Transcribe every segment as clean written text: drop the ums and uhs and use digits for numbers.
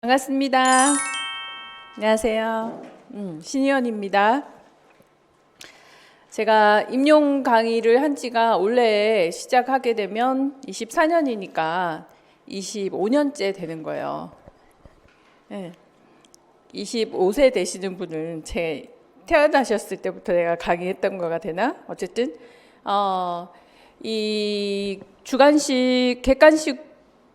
반갑습니다. 안녕하세요. 신희연입니다. 제가 임용 강의를 한 지가 원래 시작하게 되면 24년이니까 25년째 되는 거예요. 네. 25세 되시는 분은 제 태어나셨을 때부터 내가 강의했던 거가 되나? 어쨌든 이 주간식,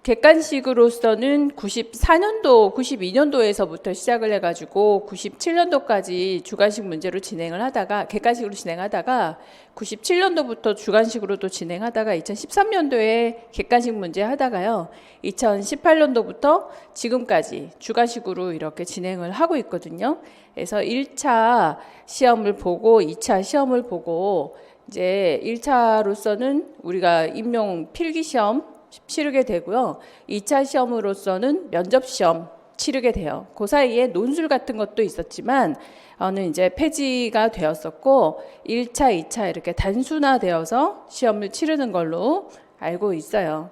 객관식으로서는 94년도, 92년도에서부터 시작을 해가지고 97년도까지 주간식 문제로 진행을 하다가 객관식으로 진행하다가 97년도부터 주간식으로도 진행하다가 2013년도에 객관식 문제 하다가요 2018년도부터 지금까지 주간식으로 이렇게 진행을 하고 있거든요. 그래서 1차 시험을 보고 2차 시험을 보고 이제 1차로서는 우리가 임용 필기시험 치르게 되고요. 2차 시험으로서는 면접시험 치르게 돼요. 그 사이에 논술 같은 것도 있었지만 는 이제 폐지가 되었었고 1차, 2차 이렇게 단순화되어서 시험을 치르는 걸로 알고 있어요.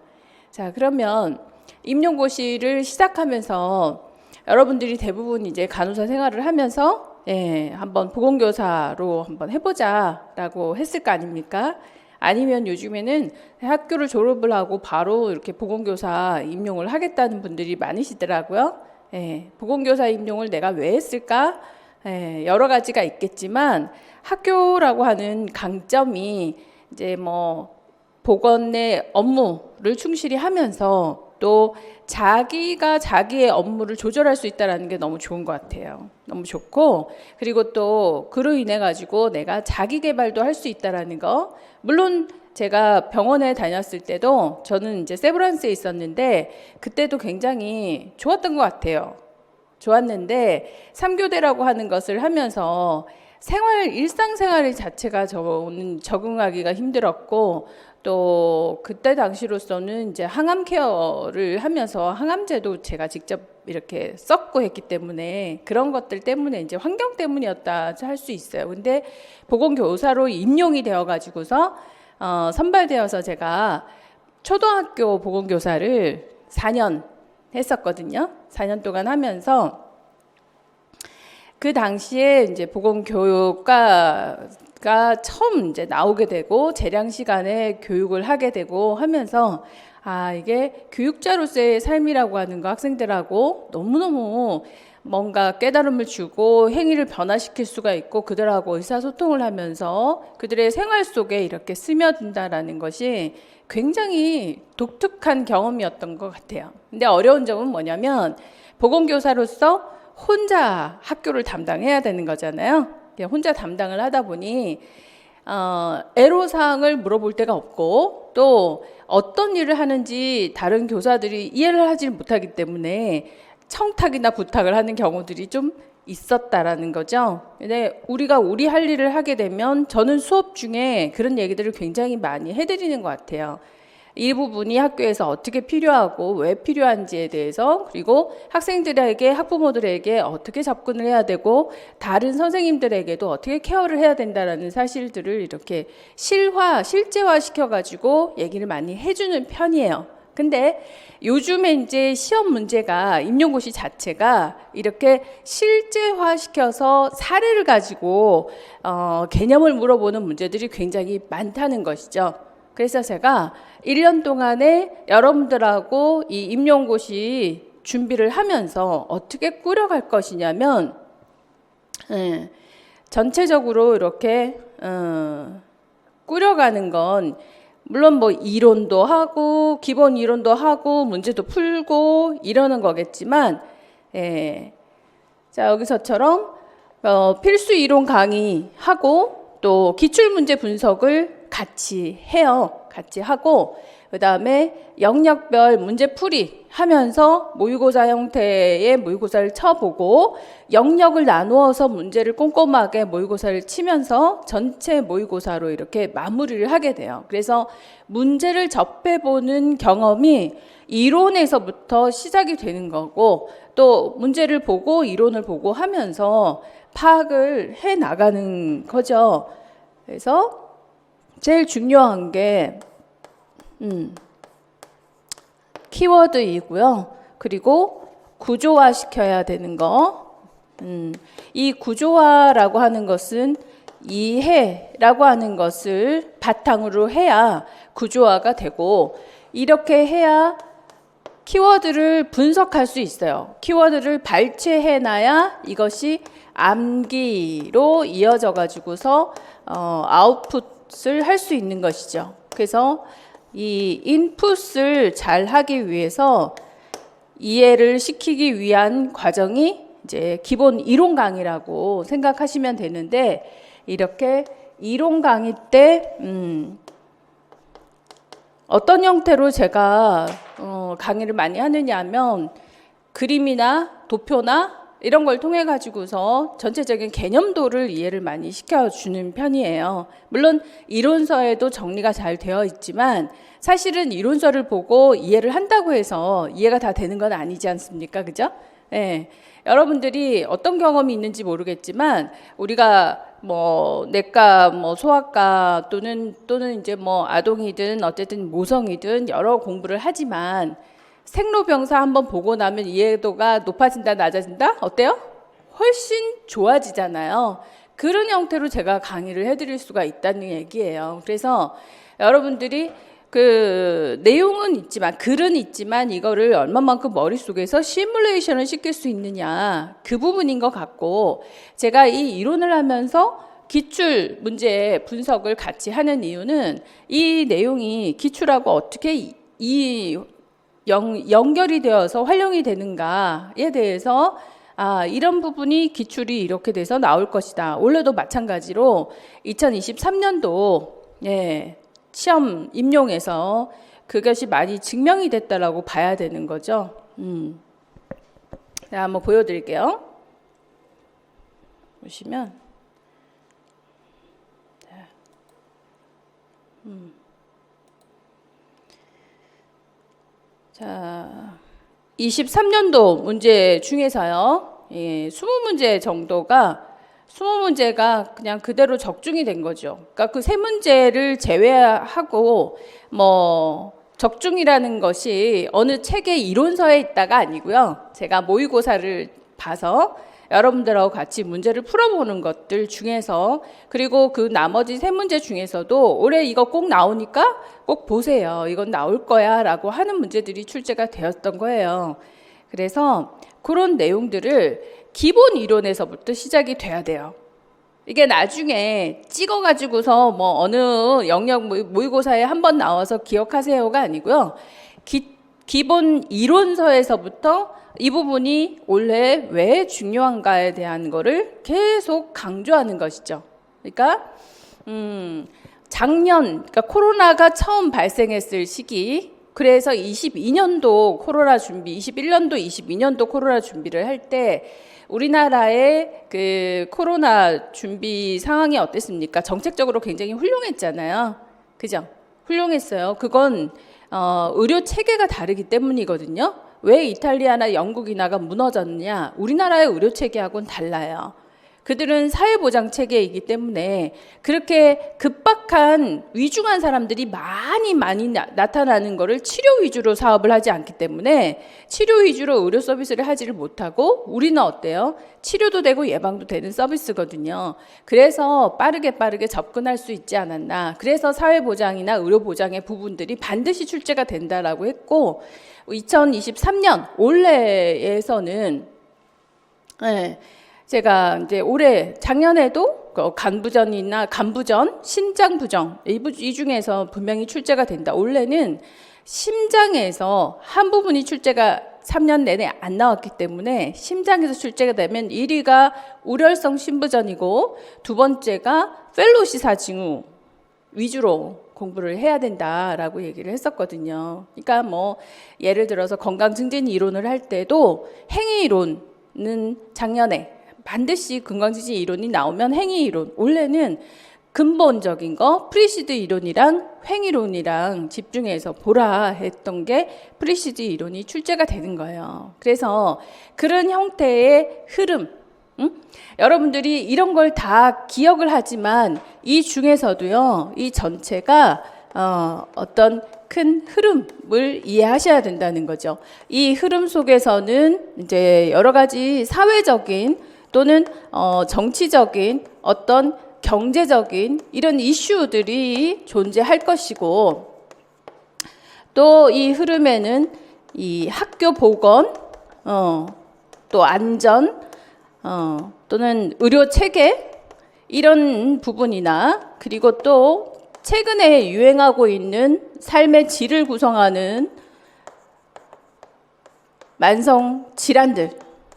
자, 그러면 임용고시를 시작하면서 여러분들이 대부분 이제 간호사 생활을 하면서 한번 보건교사로 한번 해보자라고 했을 거 아닙니까? 아니면 요즘에는 학교를 졸업을 하고 바로 이렇게 보건교사 임용을 하겠다는 분들이 많으시더라고요. 보건교사 임용을 내가 왜 했을까? 여러 가지가 있겠지만 학교라고 하는 강점이 이제 뭐 보건의 업무를 충실히 하면서 또 자기가 자기의 업무를 조절할 수 있다는 게 너무 좋은 것 같아요. 너무 좋고, 그리고 또 그로 인해 가지고 내가 자기 개발도 할 수 있다는 거. 물론 제가 병원에 다녔을 때도 저는 이제 세브란스에 있었는데 그때도 굉장히 좋았던 것 같아요. 좋았는데 3교대라고 하는 것을 하면서 일상생활 자체가 저는 적응하기가 힘들었고, 또 그때 당시로서는 이제 항암 케어를 하면서 항암제도 제가 직접 이렇게 썼고 했기 때문에 그런 것들 때문에 이제 환경 때문이었다 할 수 있어요. 근데 보건교사로 임용이 되어 가지고서 선발되어서 제가 초등학교 보건교사를 4년 했었거든요. 4년 동안 하면서 그 당시에 이제 보건교육과가 처음 이제 나오게 되고 재량 시간에 교육을 하게 되고 하면서 이게 교육자로서의 삶이라고 하는 거 학생들하고 너무너무 뭔가 깨달음을 주고 행위를 변화시킬 수가 있고 그들하고 의사소통을 하면서 그들의 생활 속에 이렇게 스며든다라는 것이 굉장히 독특한 경험이었던 것 같아요. 근데 어려운 점은 뭐냐면 보건교사로서 혼자 학교를 담당해야 되는 거잖아요. 혼자 담당을 하다 보니 애로사항을 물어볼 데가 없고 또 어떤 일을 하는지 다른 교사들이 이해를 하지 못하기 때문에 청탁이나 부탁을 하는 경우들이 좀 있었다라는 거죠. 근데 우리가 우리 할 일을 하게 되면 저는 수업 중에 그런 얘기들을 굉장히 많이 해드리는 것 같아요. 이 부분이 학교에서 어떻게 필요하고 왜 필요한지에 대해서, 그리고 학생들에게, 학부모들에게 어떻게 접근을 해야 되고 다른 선생님들에게도 어떻게 케어를 해야 된다라는 사실들을 이렇게 실제화 시켜가지고 얘기를 많이 해주는 편이에요. 근데 요즘에 이제 시험 문제가 임용고시 자체가 이렇게 실제화 시켜서 사례를 가지고 개념을 물어보는 문제들이 굉장히 많다는 것이죠. 그래서 제가 1년 동안에 여러분들하고 이 임용고시 준비를 하면서 어떻게 꾸려갈 것이냐면 전체적으로 이렇게 꾸려가는 건 물론 뭐 이론도 하고 기본 이론도 하고 문제도 풀고 이러는 거겠지만 자 여기서처럼 필수 이론 강의하고 또 기출문제 분석을 같이 해요. 같이 하고 그 다음에 영역별 문제풀이 하면서 모의고사 형태의 모의고사를 쳐보고 영역을 나누어서 문제를 꼼꼼하게 모의고사를 치면서 전체 모의고사로 이렇게 마무리를 하게 돼요. 그래서 문제를 접해보는 경험이 이론에서부터 시작이 되는 거고 또 문제를 보고 이론을 보고 하면서 파악을 해 나가는 거죠. 그래서 제일 중요한 게 키워드이고요. 그리고 구조화시켜야 되는 거. 이 구조화라고 하는 것은 이해라고 하는 것을 바탕으로 해야 구조화가 되고, 이렇게 해야 키워드를 분석할 수 있어요. 키워드를 발췌해놔야 이것이 암기로 이어져 가지고서 아웃풋을 할 수 있는 것이죠. 그래서 이 인풋을 잘 하기 위해서 이해를 시키기 위한 과정이 이제 기본 이론 강의라고 생각하시면 되는데, 이렇게 이론 강의 때 어떤 형태로 제가 강의를 많이 하느냐 하면 그림이나 도표나 이런 걸 통해 가지고서 전체적인 개념도를 이해를 많이 시켜주는 편이에요. 물론 이론서에도 정리가 잘 되어 있지만 사실은 이론서를 보고 이해를 한다고 해서 이해가 다 되는 건 아니지 않습니까? 그죠? 네. 여러분들이 어떤 경험이 있는지 모르겠지만 우리가 뭐 내과, 뭐 소아과 또는 이제 뭐 아동이든 어쨌든 모성이든 여러 공부를 하지만 생로병사 한번 보고 나면 이해도가 높아진다, 낮아진다? 어때요? 훨씬 좋아지잖아요. 그런 형태로 제가 강의를 해드릴 수가 있다는 얘기예요. 그래서 여러분들이 그 내용은 있지만, 글은 있지만 이거를 얼마만큼 머릿속에서 시뮬레이션을 시킬 수 있느냐, 그 부분인 것 같고, 제가 이 이론을 하면서 기출 문제 분석을 같이 하는 이유는 이 내용이 기출하고 어떻게 연결이 되어서 활용이 되는가에 대해서 이런 부분이 기출이 이렇게 돼서 나올 것이다. 올해도 마찬가지로 2023년도 시험 임용에서 그것이 많이 증명이 됐다라고 봐야 되는 거죠. 자, 한번 보여드릴게요. 보시면 자, 23년도 문제 중에서요, 20문제 정도가 20문제가 그냥 그대로 적중이 된 거죠. 그러니까 그 세 문제를 제외하고 뭐 적중이라는 것이 어느 책의 이론서에 있다가 아니고요. 제가 모의고사를 봐서 여러분들하고 같이 문제를 풀어보는 것들 중에서, 그리고 그 나머지 세 문제 중에서도 올해 이거 꼭 나오니까 꼭 보세요. 이건 나올 거야 라고 하는 문제들이 출제가 되었던 거예요. 그래서 그런 내용들을 기본 이론에서부터 시작이 돼야 돼요. 이게 나중에 찍어가지고서 뭐 어느 영역 모의고사에 한번 나와서 기억하세요가 아니고요. 기본 이론서에서부터 이 부분이 원래 왜 중요한가에 대한 거를 계속 강조하는 것이죠. 그러니까 작년, 그러니까 코로나가 처음 발생했을 시기, 그래서 22년도 코로나 준비, 21년도, 22년도 코로나 준비를 할 때 우리나라의 그 코로나 준비 상황이 어땠습니까? 정책적으로 굉장히 훌륭했잖아요. 그죠? 훌륭했어요. 그건 의료 체계가 다르기 때문이거든요. 왜 이탈리아나 영국이나가 무너졌느냐? 우리나라의 의료 체계하고는 달라요. 그들은 사회보장 체계이기 때문에 그렇게 급박한 위중한 사람들이 많이 나타나는 거를 치료 위주로 사업을 하지 않기 때문에 치료 위주로 의료 서비스를 하지를 못하고, 우리는 어때요? 치료도 되고 예방도 되는 서비스거든요. 그래서 빠르게 접근할 수 있지 않았나. 그래서 사회보장이나 의료보장의 부분들이 반드시 출제가 된다라고 했고, 2023년 올해에서는 제가 이제 올해 작년에도 간부전, 신장부정 이 중에서 분명히 출제가 된다. 올해는 심장에서 한 부분이 출제가 3년 내내 안 나왔기 때문에 심장에서 출제가 되면 1위가 우렬성 심부전이고 두 번째가 펠로시사 징후 위주로 공부를 해야 된다라고 얘기를 했었거든요. 그러니까 뭐 예를 들어서 건강 증진 이론을 할 때도 행위 이론은 작년에 반드시 건강증진 이론이 나오면 행위 이론, 원래는 근본적인 거 프리시드 이론이랑 횡이론이랑 집중해서 보라 했던 게 프리시드 이론이 출제가 되는 거예요. 그래서 그런 형태의 흐름, 여러분들이 이런 걸 다 기억을 하지만 이 중에서도요, 이 전체가 어떤 큰 흐름을 이해하셔야 된다는 거죠. 이 흐름 속에서는 이제 여러 가지 사회적인 또는 정치적인 어떤 경제적인 이런 이슈들이 존재할 것이고, 또 이 흐름에는 이 학교 보건, 또 안전, 또는 의료 체계 이런 부분이나, 그리고 또 최근에 유행하고 있는 삶의 질을 구성하는 만성 질환들,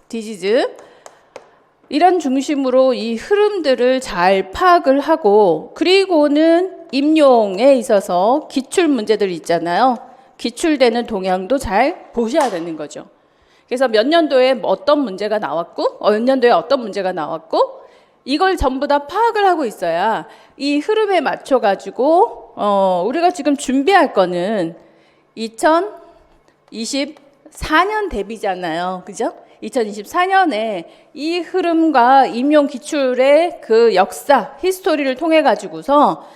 디지즈, 이런 중심으로 이 흐름들을 잘 파악을 하고, 그리고는 임용에 있어서 기출 문제들 있잖아요. 기출되는 동향도 잘 보셔야 되는 거죠. 그래서 몇 년도에 어떤 문제가 나왔고, 몇 년도에 어떤 문제가 나왔고, 이걸 전부 다 파악을 하고 있어야 이 흐름에 맞춰가지고, 우리가 지금 준비할 거는 2024년 대비잖아요. 그죠? 2024년에 이 흐름과 임용 기출의 그 역사, 히스토리를 통해 가지고서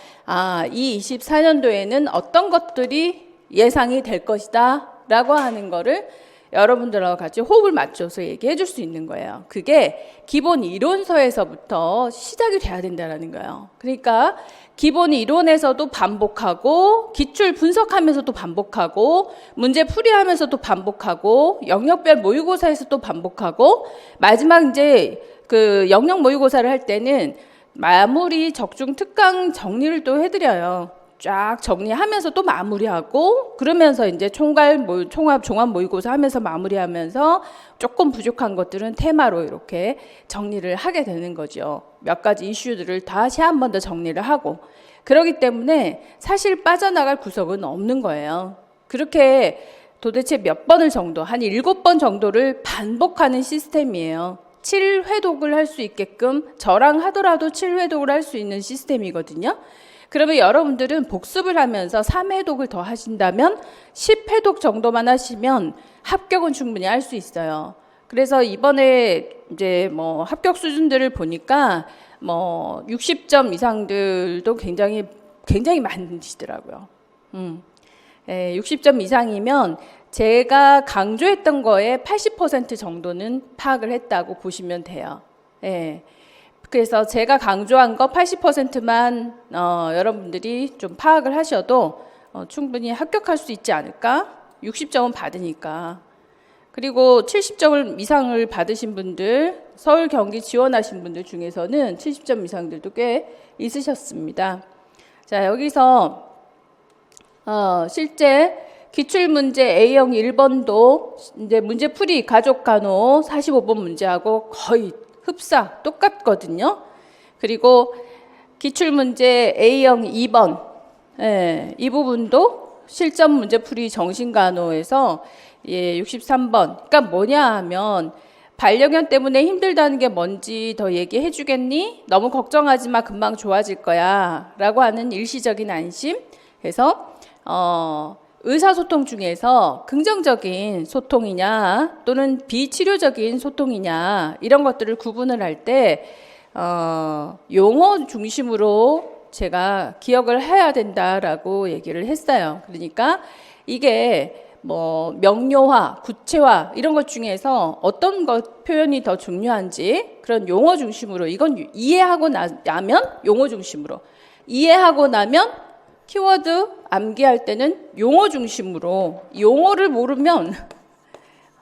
이 24년도에는 어떤 것들이 예상이 될 것이다 라고 하는 거를 여러분들하고 같이 호흡을 맞춰서 얘기해 줄 수 있는 거예요. 그게 기본 이론서에서부터 시작이 돼야 된다는 거예요. 그러니까 기본 이론에서도 반복하고, 기출 분석하면서도 반복하고, 문제 풀이하면서도 반복하고, 영역별 모의고사에서도 반복하고, 마지막 이제 그 영역 모의고사를 할 때는 마무리 적중 특강 정리를 또 해드려요. 쫙 정리하면서 또 마무리하고, 그러면서 이제 총합 종합 모의고사 하면서 마무리하면서 조금 부족한 것들은 테마로 이렇게 정리를 하게 되는 거죠. 몇 가지 이슈들을 다시 한 번 더 정리를 하고, 그렇기 때문에 사실 빠져나갈 구석은 없는 거예요. 그렇게 도대체 몇 번을 정도, 한 7번 정도를 반복하는 시스템이에요. 7회독을 할 수 있게끔, 저랑 하더라도 7회독을 할 수 있는 시스템이거든요. 그러면 여러분들은 복습을 하면서 3회독을 더 하신다면 10회독 정도만 하시면 합격은 충분히 할 수 있어요. 그래서 이번에 이제 뭐 합격 수준들을 보니까 뭐 60점 이상들도 굉장히 많으시더라고요. 60점 이상이면 제가 강조했던 거에 80% 정도는 파악을 했다고 보시면 돼요. 예. 그래서 제가 강조한 거 80%만 여러분들이 좀 파악을 하셔도 충분히 합격할 수 있지 않을까? 60점은 받으니까. 그리고 70점 이상을 받으신 분들, 서울 경기 지원하신 분들 중에서는 70점 이상들도 꽤 있으셨습니다. 자, 여기서 실제 기출문제 A형 1번도 이제 문제풀이 가족간호 45번 문제하고 거의 흡사 똑같거든요. 그리고 기출문제 A형 2번, 이 부분도 실전 문제풀이 정신간호에서 63번. 그러니까 뭐냐 하면, 반려견 때문에 힘들다는 게 뭔지 더 얘기해 주겠니? 너무 걱정하지 마, 금방 좋아질 거야 라고 하는 일시적인 안심. 그래서 의사소통 중에서 긍정적인 소통이냐 또는 비치료적인 소통이냐, 이런 것들을 구분을 할 때 용어 중심으로 제가 기억을 해야 된다라고 얘기를 했어요. 그러니까 이게 뭐 명료화, 구체화 이런 것 중에서 어떤 것 표현이 더 중요한지, 그런 용어 중심으로, 이건 이해하고 나면 용어 중심으로, 이해하고 나면 키워드 암기할 때는 용어 중심으로, 용어를 모르면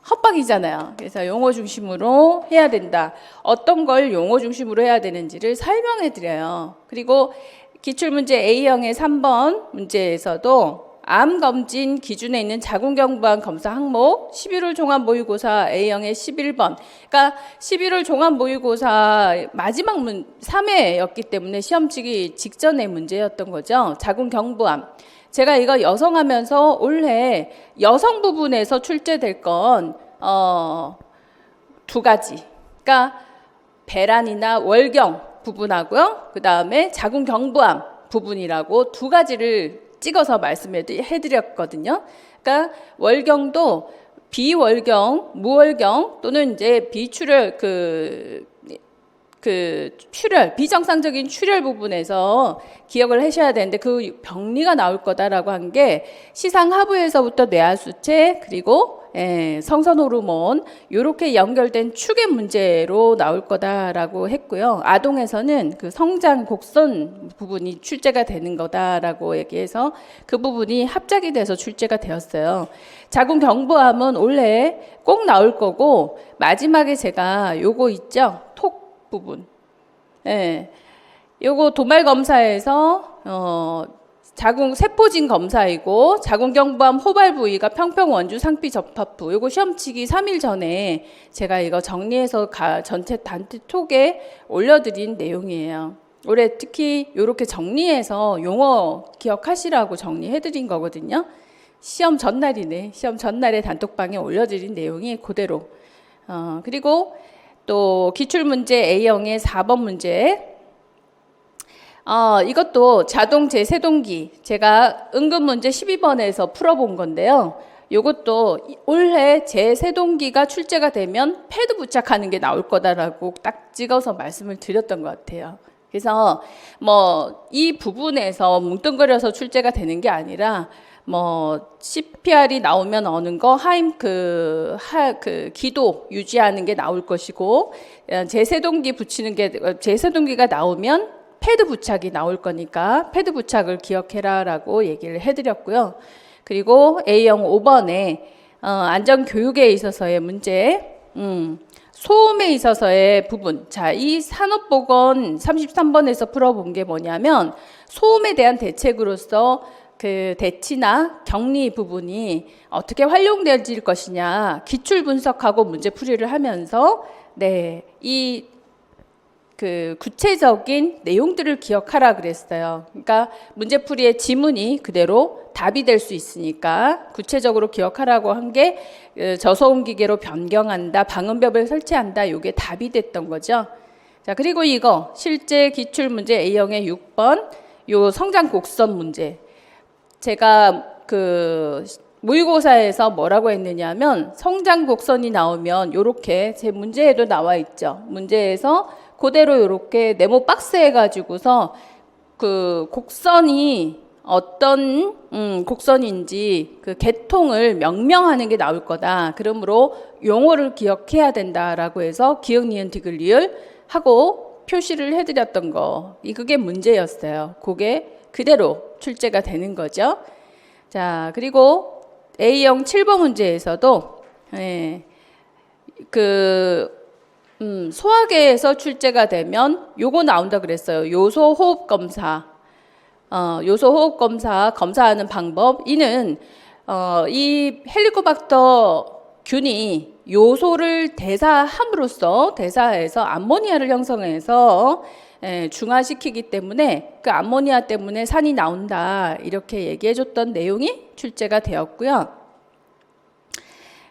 헛박이잖아요. 그래서 용어 중심으로 해야 된다. 어떤 걸 용어 중심으로 해야 되는지를 설명해 드려요. 그리고 기출문제 A형의 3번 문제에서도 암검진 기준에 있는 자궁경부암 검사 항목 11월 종합모의고사 A형의 11번, 그러니까 11월 종합모의고사 마지막 3회였기 때문에 시험 치기 직전의 문제였던 거죠. 자궁경부암. 제가 이거 여성하면서 올해 여성 부분에서 출제될 건 2가지. 그러니까 배란이나 월경 부분하고요, 그 다음에 자궁경부암 부분이라고 2가지를 찍어서 말씀해 드렸거든요. 그러니까 월경도 비월경, 무월경 또는 이제 비출혈 그 그 출혈, 비정상적인 출혈 부분에서 기억을 하셔야 되는데 그 병리가 나올 거다라고 한 게 시상 하부에서부터 뇌하수체 그리고 성선 호르몬 이렇게 연결된 축의 문제로 나올 거다라고 했고요. 아동에서는 그 성장 곡선 부분이 출제가 되는 거다라고 얘기해서 그 부분이 합작이 돼서 출제가 되었어요. 자궁 경부암은 원래 꼭 나올 거고 마지막에 제가 요거 있죠? 톡 부분. 요거 도말 검사에서 자궁 세포진 검사이고 자궁경부암 호발 부위가 평평 원주 상피 접합부 요거 시험치기 3일 전에 제가 이거 정리해서 전체 단체 톡에 올려드린 내용이에요. 올해 특히 이렇게 정리해서 용어 기억하시라고 정리해드린 거거든요. 시험 전날이네. 시험 전날에 단톡방에 올려드린 내용이 그대로. 그리고 또 기출문제 A형의 4번 문제. 이것도 자동 제세동기 제가 응급문제 12번에서 풀어본 건데요. 이것도 올해 제세동기가 출제가 되면 패드 부착하는 게 나올 거다라고 딱 찍어서 말씀을 드렸던 것 같아요. 그래서 뭐 이 부분에서 뭉뚱그려서 출제가 되는 게 아니라 뭐 CPR이 나오면 어는 거 하임 기도 유지하는 게 나올 것이고 제세동기 붙이는 게 제세동기가 나오면 패드 부착이 나올 거니까 패드 부착을 기억해라라고 얘기를 해드렸고요. 그리고 A형 5번에 안전교육에 있어서의 문제, 소음에 있어서의 부분. 자, 이 산업보건 33번에서 풀어본 게 뭐냐면 소음에 대한 대책으로서 그 대치나 격리 부분이 어떻게 활용될 것이냐 기출 분석하고 문제풀이를 하면서 이 그 구체적인 내용들을 기억하라 그랬어요. 그러니까 문제풀이의 지문이 그대로 답이 될 수 있으니까 구체적으로 기억하라고 한 게 저소음 기계로 변경한다, 방음벽을 설치한다. 이게 답이 됐던 거죠. 자, 그리고 이거 실제 기출 문제 A형의 6번 요 성장 곡선 문제. 제가 그 모의고사에서 뭐라고 했느냐면 성장 곡선이 나오면 요렇게 제 문제에도 나와 있죠. 문제에서 그대로 요렇게 네모 박스 해가지고서 그 곡선이 어떤 곡선인지 그 계통을 명명하는 게 나올 거다. 그러므로 용어를 기억해야 된다라고 해서 기억, 니은, 디귿, 리을 하고 표시를 해드렸던 거. 그게 문제였어요. 그게 그대로 출제가 되는 거죠. 자, 그리고 A형 7번 문제에서도 소화계에서 출제가 되면 요거 나온다 그랬어요. 요소 호흡 검사. 요소 호흡 검사하는 방법. 이는 이 헬리코박터 균이 요소를 대사해서 암모니아를 형성해서 중화시키기 때문에 그 암모니아 때문에 산이 나온다. 이렇게 얘기해 줬던 내용이 출제가 되었고요.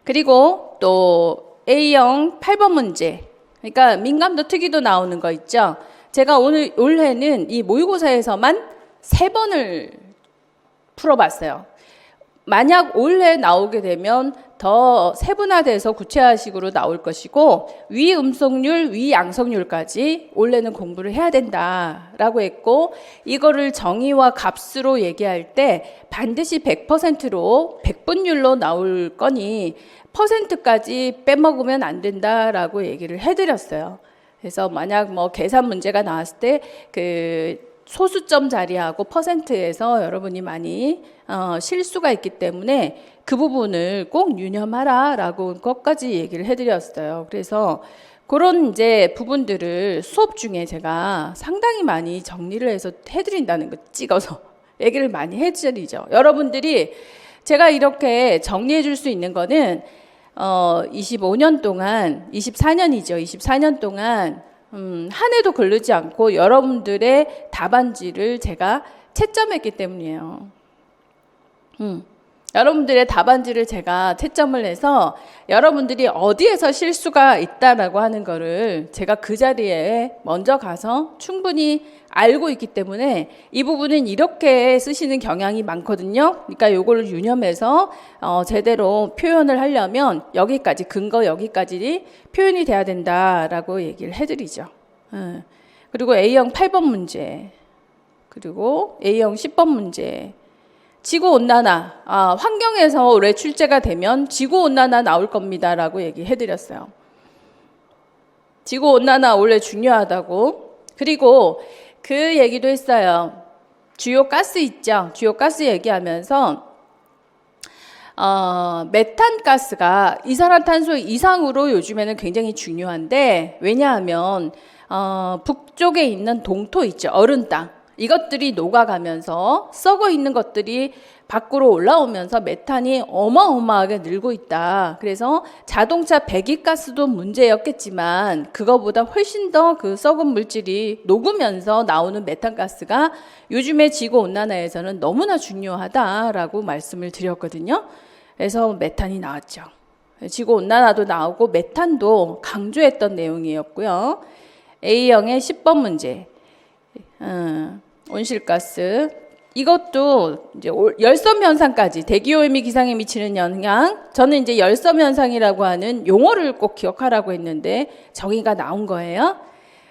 그리고 또 A형 8번 문제. 그러니까 민감도 특이도 나오는 거 있죠. 제가 올해는 이 모의고사에서만 3번을 풀어봤어요. 만약 올해 나오게 되면 더 세분화돼서 구체화식으로 나올 것이고 위음속률, 위양속률까지 올해는 공부를 해야 된다라고 했고 이거를 정의와 값으로 얘기할 때 반드시 100%로 백분율로 나올 거니 퍼센트까지 빼먹으면 안 된다라고 얘기를 해드렸어요. 그래서 만약 뭐 계산 문제가 나왔을 때 그 소수점 자리하고 퍼센트에서 여러분이 많이 실수가 있기 때문에 그 부분을 꼭 유념하라라고 것까지 얘기를 해드렸어요. 그래서 그런 이제 부분들을 수업 중에 제가 상당히 많이 정리를 해서 해드린다는 거 찍어서 얘기를 많이 해드리죠. 여러분들이 제가 이렇게 정리해 줄 수 있는 거는 25년 동안 24년이죠. 24년 동안 한 해도 걸르지 않고 여러분들의 답안지를 제가 채점했기 때문이에요. 여러분들의 답안지를 제가 채점을 해서 여러분들이 어디에서 실수가 있다라고 하는 거를 제가 그 자리에 먼저 가서 충분히 알고 있기 때문에 이 부분은 이렇게 쓰시는 경향이 많거든요. 그러니까 요거를 유념해서 제대로 표현을 하려면 여기까지 근거 여기까지 표현이 돼야 된다라고 얘기를 해드리죠. 그리고 A형 8번 문제, 그리고 A형 10번 문제. 지구온난화, 환경에서 올해 출제가 되면 지구온난화 나올 겁니다라고 얘기해드렸어요. 지구온난화 원래 중요하다고. 그리고 그 얘기도 했어요. 주요 가스 있죠. 주요 가스 얘기하면서 메탄 가스가 이산화탄소 이상으로 요즘에는 굉장히 중요한데, 왜냐하면 북쪽에 있는 동토 있죠. 얼은 땅. 이것들이 녹아가면서 썩어 있는 것들이 밖으로 올라오면서 메탄이 어마어마하게 늘고 있다. 그래서 자동차 배기가스도 문제였겠지만 그거보다 훨씬 더 그 썩은 물질이 녹으면서 나오는 메탄가스가 요즘의 지구온난화에서는 너무나 중요하다라고 말씀을 드렸거든요. 그래서 메탄이 나왔죠. 지구온난화도 나오고 메탄도 강조했던 내용이었고요. A형의 10번 문제. 온실가스. 이것도 이제 열섬 현상까지, 대기오염이 기상에 미치는 영향. 저는 이제 열섬 현상이라고 하는 용어를 꼭 기억하라고 했는데 정의가 나온 거예요.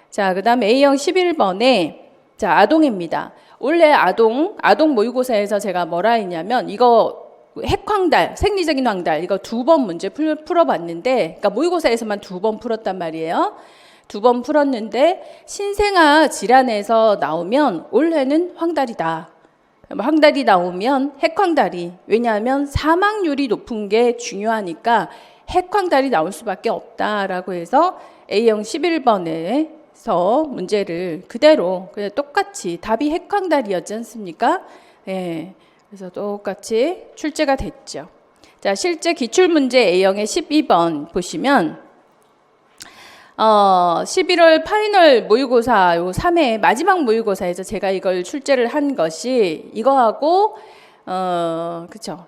자, 그다음 A형 11번에 자, 아동입니다. 원래 아동 모의고사에서 제가 뭐라 했냐면 이거 핵황달, 생리적인 황달 이거 2번 문제 풀어봤는데, 그러니까 모의고사에서만 2번 풀었단 말이에요. 2번 풀었는데 신생아 질환에서 나오면 올해는 황달이다. 황달이 나오면 핵황달이, 왜냐하면 사망률이 높은 게 중요하니까 핵황달이 나올 수밖에 없다라고 해서 A형 11번에서 문제를 그대로 그냥 똑같이 답이 핵황달이었지 않습니까? 예. 그래서 똑같이 출제가 됐죠. 자, 실제 기출문제 A형의 12번 보시면 11월 파이널 모의고사 요 3회 마지막 모의고사에서 제가 이걸 출제를 한 것이 이거하고 그쵸.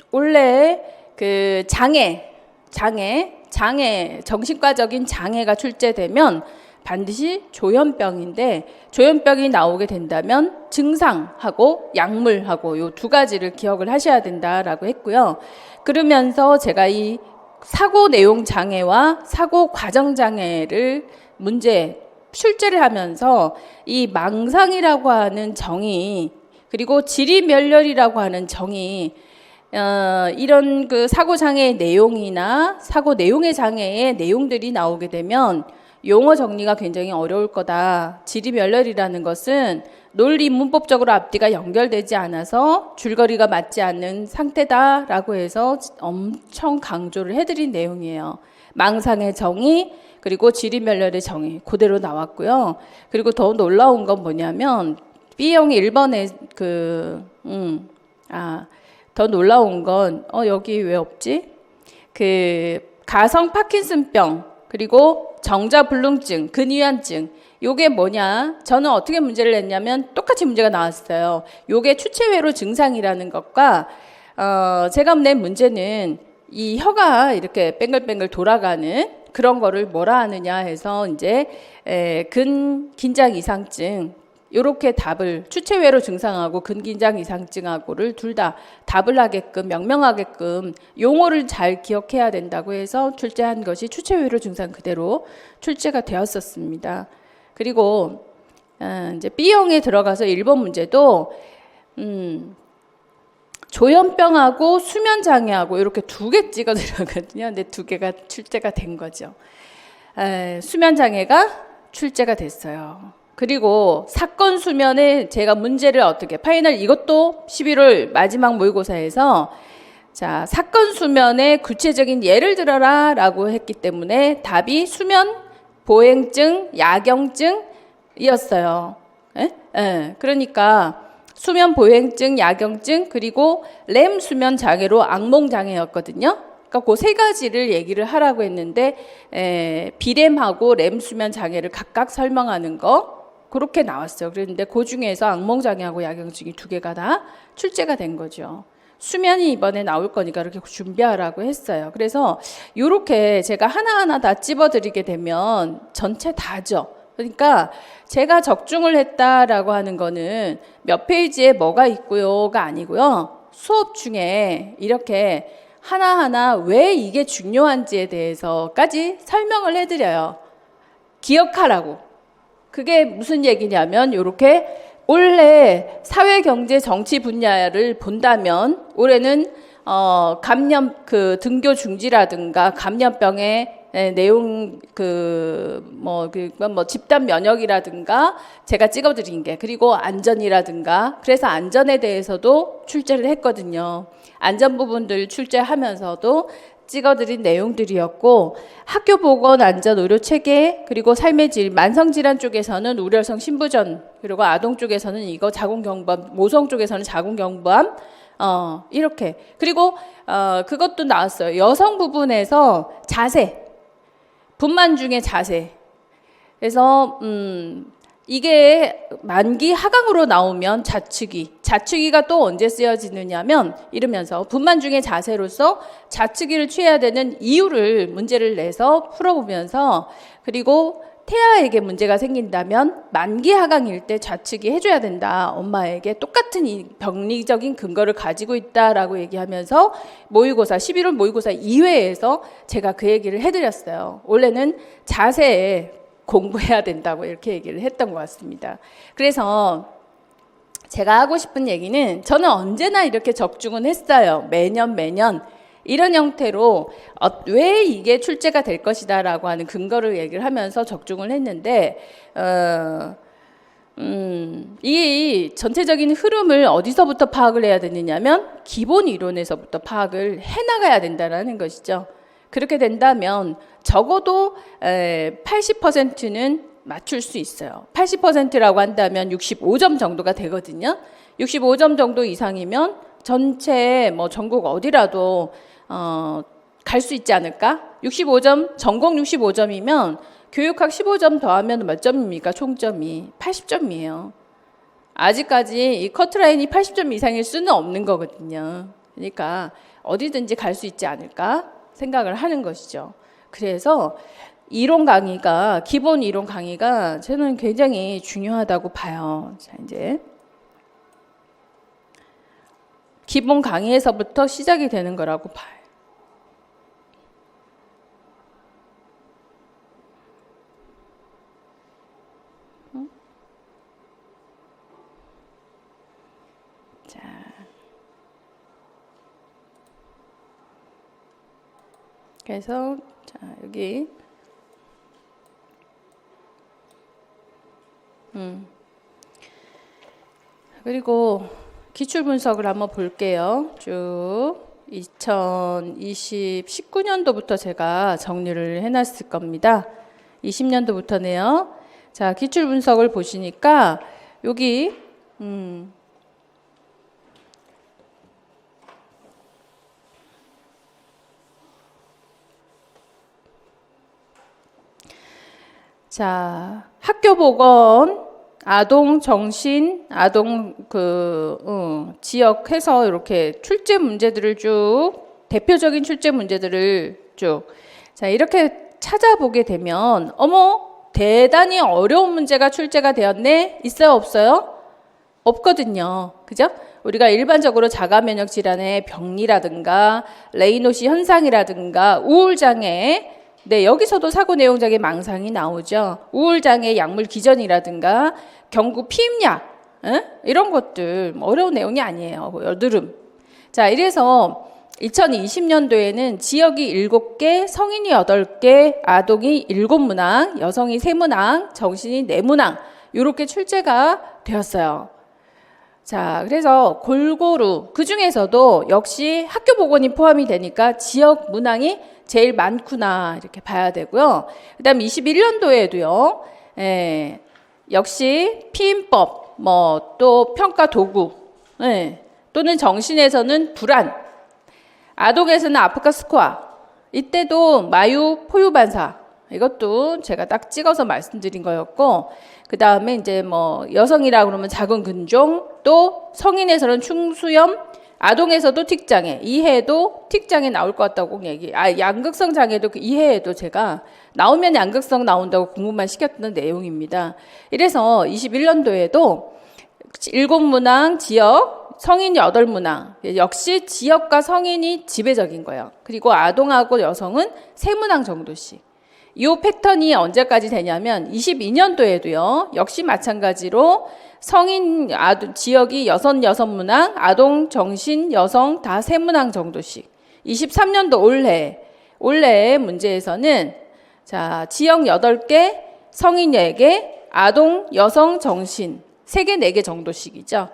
원래 그 장애 정신과적인 장애가 출제되면 반드시 조현병인데, 조현병이 나오게 된다면 증상하고 약물하고 요 2가지를 기억을 하셔야 된다라고 했고요. 그러면서 제가 이 사고 내용 장애와 사고 과정 장애를 문제 출제를 하면서 이 망상이라고 하는 정의, 그리고 지리멸렬이라고 하는 정의, 이런 그 사고 장애의 내용이나 사고 내용의 장애의 내용들이 나오게 되면 용어 정리가 굉장히 어려울 거다. 지리멸렬이라는 것은 논리 문법적으로 앞뒤가 연결되지 않아서 줄거리가 맞지 않는 상태다라고 해서 엄청 강조를 해드린 내용이에요. 망상의 정의, 그리고 지리멸렬의 정의 그대로 나왔고요. 그리고 더 놀라운 건 뭐냐면 B형이 1번에 더 놀라운 건 여기 왜 없지? 그 가성 파킨슨병, 그리고 정자불능증, 근위안증, 요게 뭐냐? 저는 어떻게 문제를 냈냐면 똑같이 문제가 나왔어요. 요게 추체회로 증상이라는 것과 제가 낸 문제는 이 혀가 이렇게 뱅글뱅글 돌아가는 그런 거를 뭐라 하느냐 해서 이제 근긴장 이상증, 요렇게 답을 추체회로 증상하고 근긴장 이상증하고를 둘 다 답을 하게끔 명명하게끔 용어를 잘 기억해야 된다고 해서 출제한 것이 추체회로 증상 그대로 출제가 되었었습니다. 그리고 이제 B형에 들어가서 1번 문제도 조현병하고 수면장애하고 이렇게 2개 찍어드렸거든요. 근데 2개가 출제가 된 거죠. 수면장애가 출제가 됐어요. 그리고 사건 수면에 제가 문제를 어떻게 파이널 이것도 11월 마지막 모의고사에서 자, 사건 수면의 구체적인 예를 들어라 라고 했기 때문에 답이 수면 보행증, 야경증이었어요. 그러니까 수면 보행증, 야경증, 그리고 렘 수면 장애로 악몽 장애였거든요. 그러니까 그 3가지를 얘기를 하라고 했는데 비렘하고 렘 수면 장애를 각각 설명하는 거 그렇게 나왔어요. 그런데 그 중에서 악몽 장애하고 야경증이 2개가 다 출제가 된 거죠. 수면이 이번에 나올 거니까 이렇게 준비하라고 했어요. 그래서 이렇게 제가 하나하나 다 찝어드리게 되면 전체 다죠. 그러니까 제가 적중을 했다라고 하는 거는 몇 페이지에 뭐가 있고요가 아니고요. 수업 중에 이렇게 하나하나 왜 이게 중요한지에 대해서까지 설명을 해드려요. 기억하라고. 그게 무슨 얘기냐면 요렇게 원래 사회, 경제, 정치 분야를 본다면 올해는 감염 그 등교 중지라든가 감염병의 내용 뭐 집단 면역이라든가 제가 찍어드린 게 그리고 안전이라든가 그래서 안전에 대해서도 출제를 했거든요. 안전 부분들 출제하면서도 찍어드린 내용들이었고 학교 보건 안전 의료 체계 그리고 삶의 질 만성 질환 쪽에서는 우려성 신부전 그리고 아동 쪽에서는 이거 자궁경부암 모성 쪽에서는 자궁경부암 이렇게 그리고 그것도 나왔어요. 여성 부분에서 자세 분만 중에 자세 그래서 이게 만기 하강으로 나오면 자축이가 또 언제 쓰여지느냐면 이러면서 분만 중에 자세로서 자축이를 취해야 되는 이유를 문제를 내서 풀어보면서 그리고 태아에게 문제가 생긴다면 만기 하강일 때 좌측이 해줘야 된다. 엄마에게 똑같은 이 병리적인 근거를 가지고 있다라고 얘기하면서 모의고사 11월 모의고사 2회에서 제가 그 얘기를 해드렸어요. 원래는 자세에 공부해야 된다고 이렇게 얘기를 했던 것 같습니다. 그래서 제가 하고 싶은 얘기는 저는 언제나 이렇게 적중은 했어요. 매년 이런 형태로 왜 이게 출제가 될 것이다 라고 하는 근거를 얘기를 하면서 적중을 했는데 이 전체적인 흐름을 어디서부터 파악을 해야 되느냐면 기본 이론에서부터 파악을 해나가야 된다는 것이죠. 그렇게 된다면 적어도 80%는 맞출 수 있어요. 80%라고 한다면 65점 정도가 되거든요. 65점 정도 이상이면 전체 뭐 전국 어디라도 갈 수 있지 않을까? 65점, 전공 65점이면 교육학 15점 더하면 몇 점입니까? 총점이 80점이에요. 아직까지 이 커트라인이 80점 이상일 수는 없는 거거든요. 그러니까 어디든지 갈 수 있지 않을까 생각을 하는 것이죠. 그래서 이론 강의가 기본 이론 강의가 저는 굉장히 중요하다고 봐요. 자, 이제 기본 강의에서부터 시작이 되는 거라고 봐요. 자, 그래서 자 여기 그리고 기출 분석을 한번 볼게요. 쭉 19년도부터 제가 정리를 해놨을 겁니다. 20년도부터네요. 자, 기출 분석을 보시니까 여기 자, 학교 보건, 아동 정신, 아동 지역 해서 이렇게 출제 문제들을 쭉 대표적인 출제 문제들을 쭉 자, 이렇게 찾아보게 되면 어머 대단히 어려운 문제가 출제가 되었네. 있어요, 없어요? 없거든요. 그죠? 우리가 일반적으로 자가 면역 질환의 병리라든가 레이노시 현상이라든가 우울장애 네, 여기서도 사고 내용장애 망상이 나오죠. 우울장애 약물 기전이라든가 경구 피임약 이런 것들 어려운 내용이 아니에요. 여드름. 자, 이래서 2020년도에는 지역이 7개, 성인이 8개, 아동이 7문항, 여성이 3문항, 정신이 4문항 이렇게 출제가 되었어요. 자, 그래서 골고루 그 중에서도 역시 학교 보건이 포함이 되니까 지역 문항이 제일 많구나 이렇게 봐야 되고요. 그다음 21년도에도요. 역시 피임법, 뭐 또 평가 도구, 또는 정신에서는 불안, 아동에서는 아프카 스코아, 이때도 마유 포유 반사 이것도 제가 딱 찍어서 말씀드린 거였고, 그 다음에 이제 뭐 여성이라 그러면 작은 근종, 또 성인에서는 충수염, 아동에서도 틱장애, 이해에도 틱장애 나올 것 같다고 양극성 장애도 이해에도 제가 나오면 양극성 나온다고 공부만 시켰던 내용입니다. 이래서 21년도에도 7문항 지역, 성인 8문항, 역시 지역과 성인이 지배적인 거예요. 그리고 아동하고 여성은 3문항 정도씩. 이 패턴이 언제까지 되냐면 22년도에도요. 역시 마찬가지로 성인 지역이 6문항, 아동, 정신, 여성 다 3문항 정도씩. 23년도 올해의 문제에서는 자, 지역 8개, 성인 4개, 아동, 여성, 정신 3개, 4개 정도씩이죠.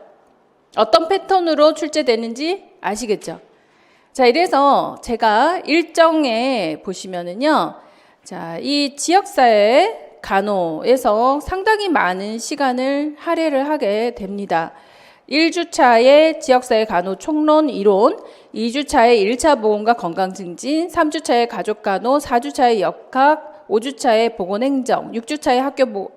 어떤 패턴으로 출제되는지 아시겠죠? 자, 이래서 제가 일정에 보시면은요. 자, 이 지역사회 간호에서 상당히 많은 시간을 할애를 하게 됩니다. 1주차의 지역사회 간호 총론 이론, 2주차의 1차 보건과 건강증진, 3주차의 가족간호, 4주차의 역학, 5주차의 보건행정, 6주차의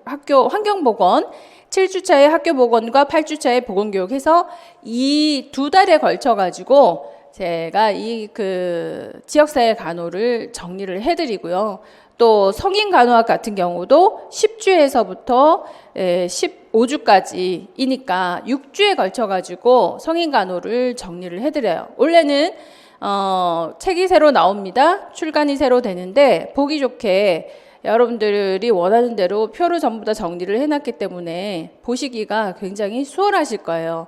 학교 환경보건, 7주차의 학교보건과 8주차의 보건교육 해서 이 2달에 걸쳐가지고 제가 이 지역사회 간호를 정리를 해드리고요. 또 성인 간호학 같은 경우도 10주에서부터 15주까지이니까 6주에 걸쳐가지고 성인 간호를 정리를 해드려요. 원래는 책이 새로 나옵니다. 출간이 새로 되는데 보기 좋게 여러분들이 원하는 대로 표를 전부 다 정리를 해놨기 때문에 보시기가 굉장히 수월하실 거예요.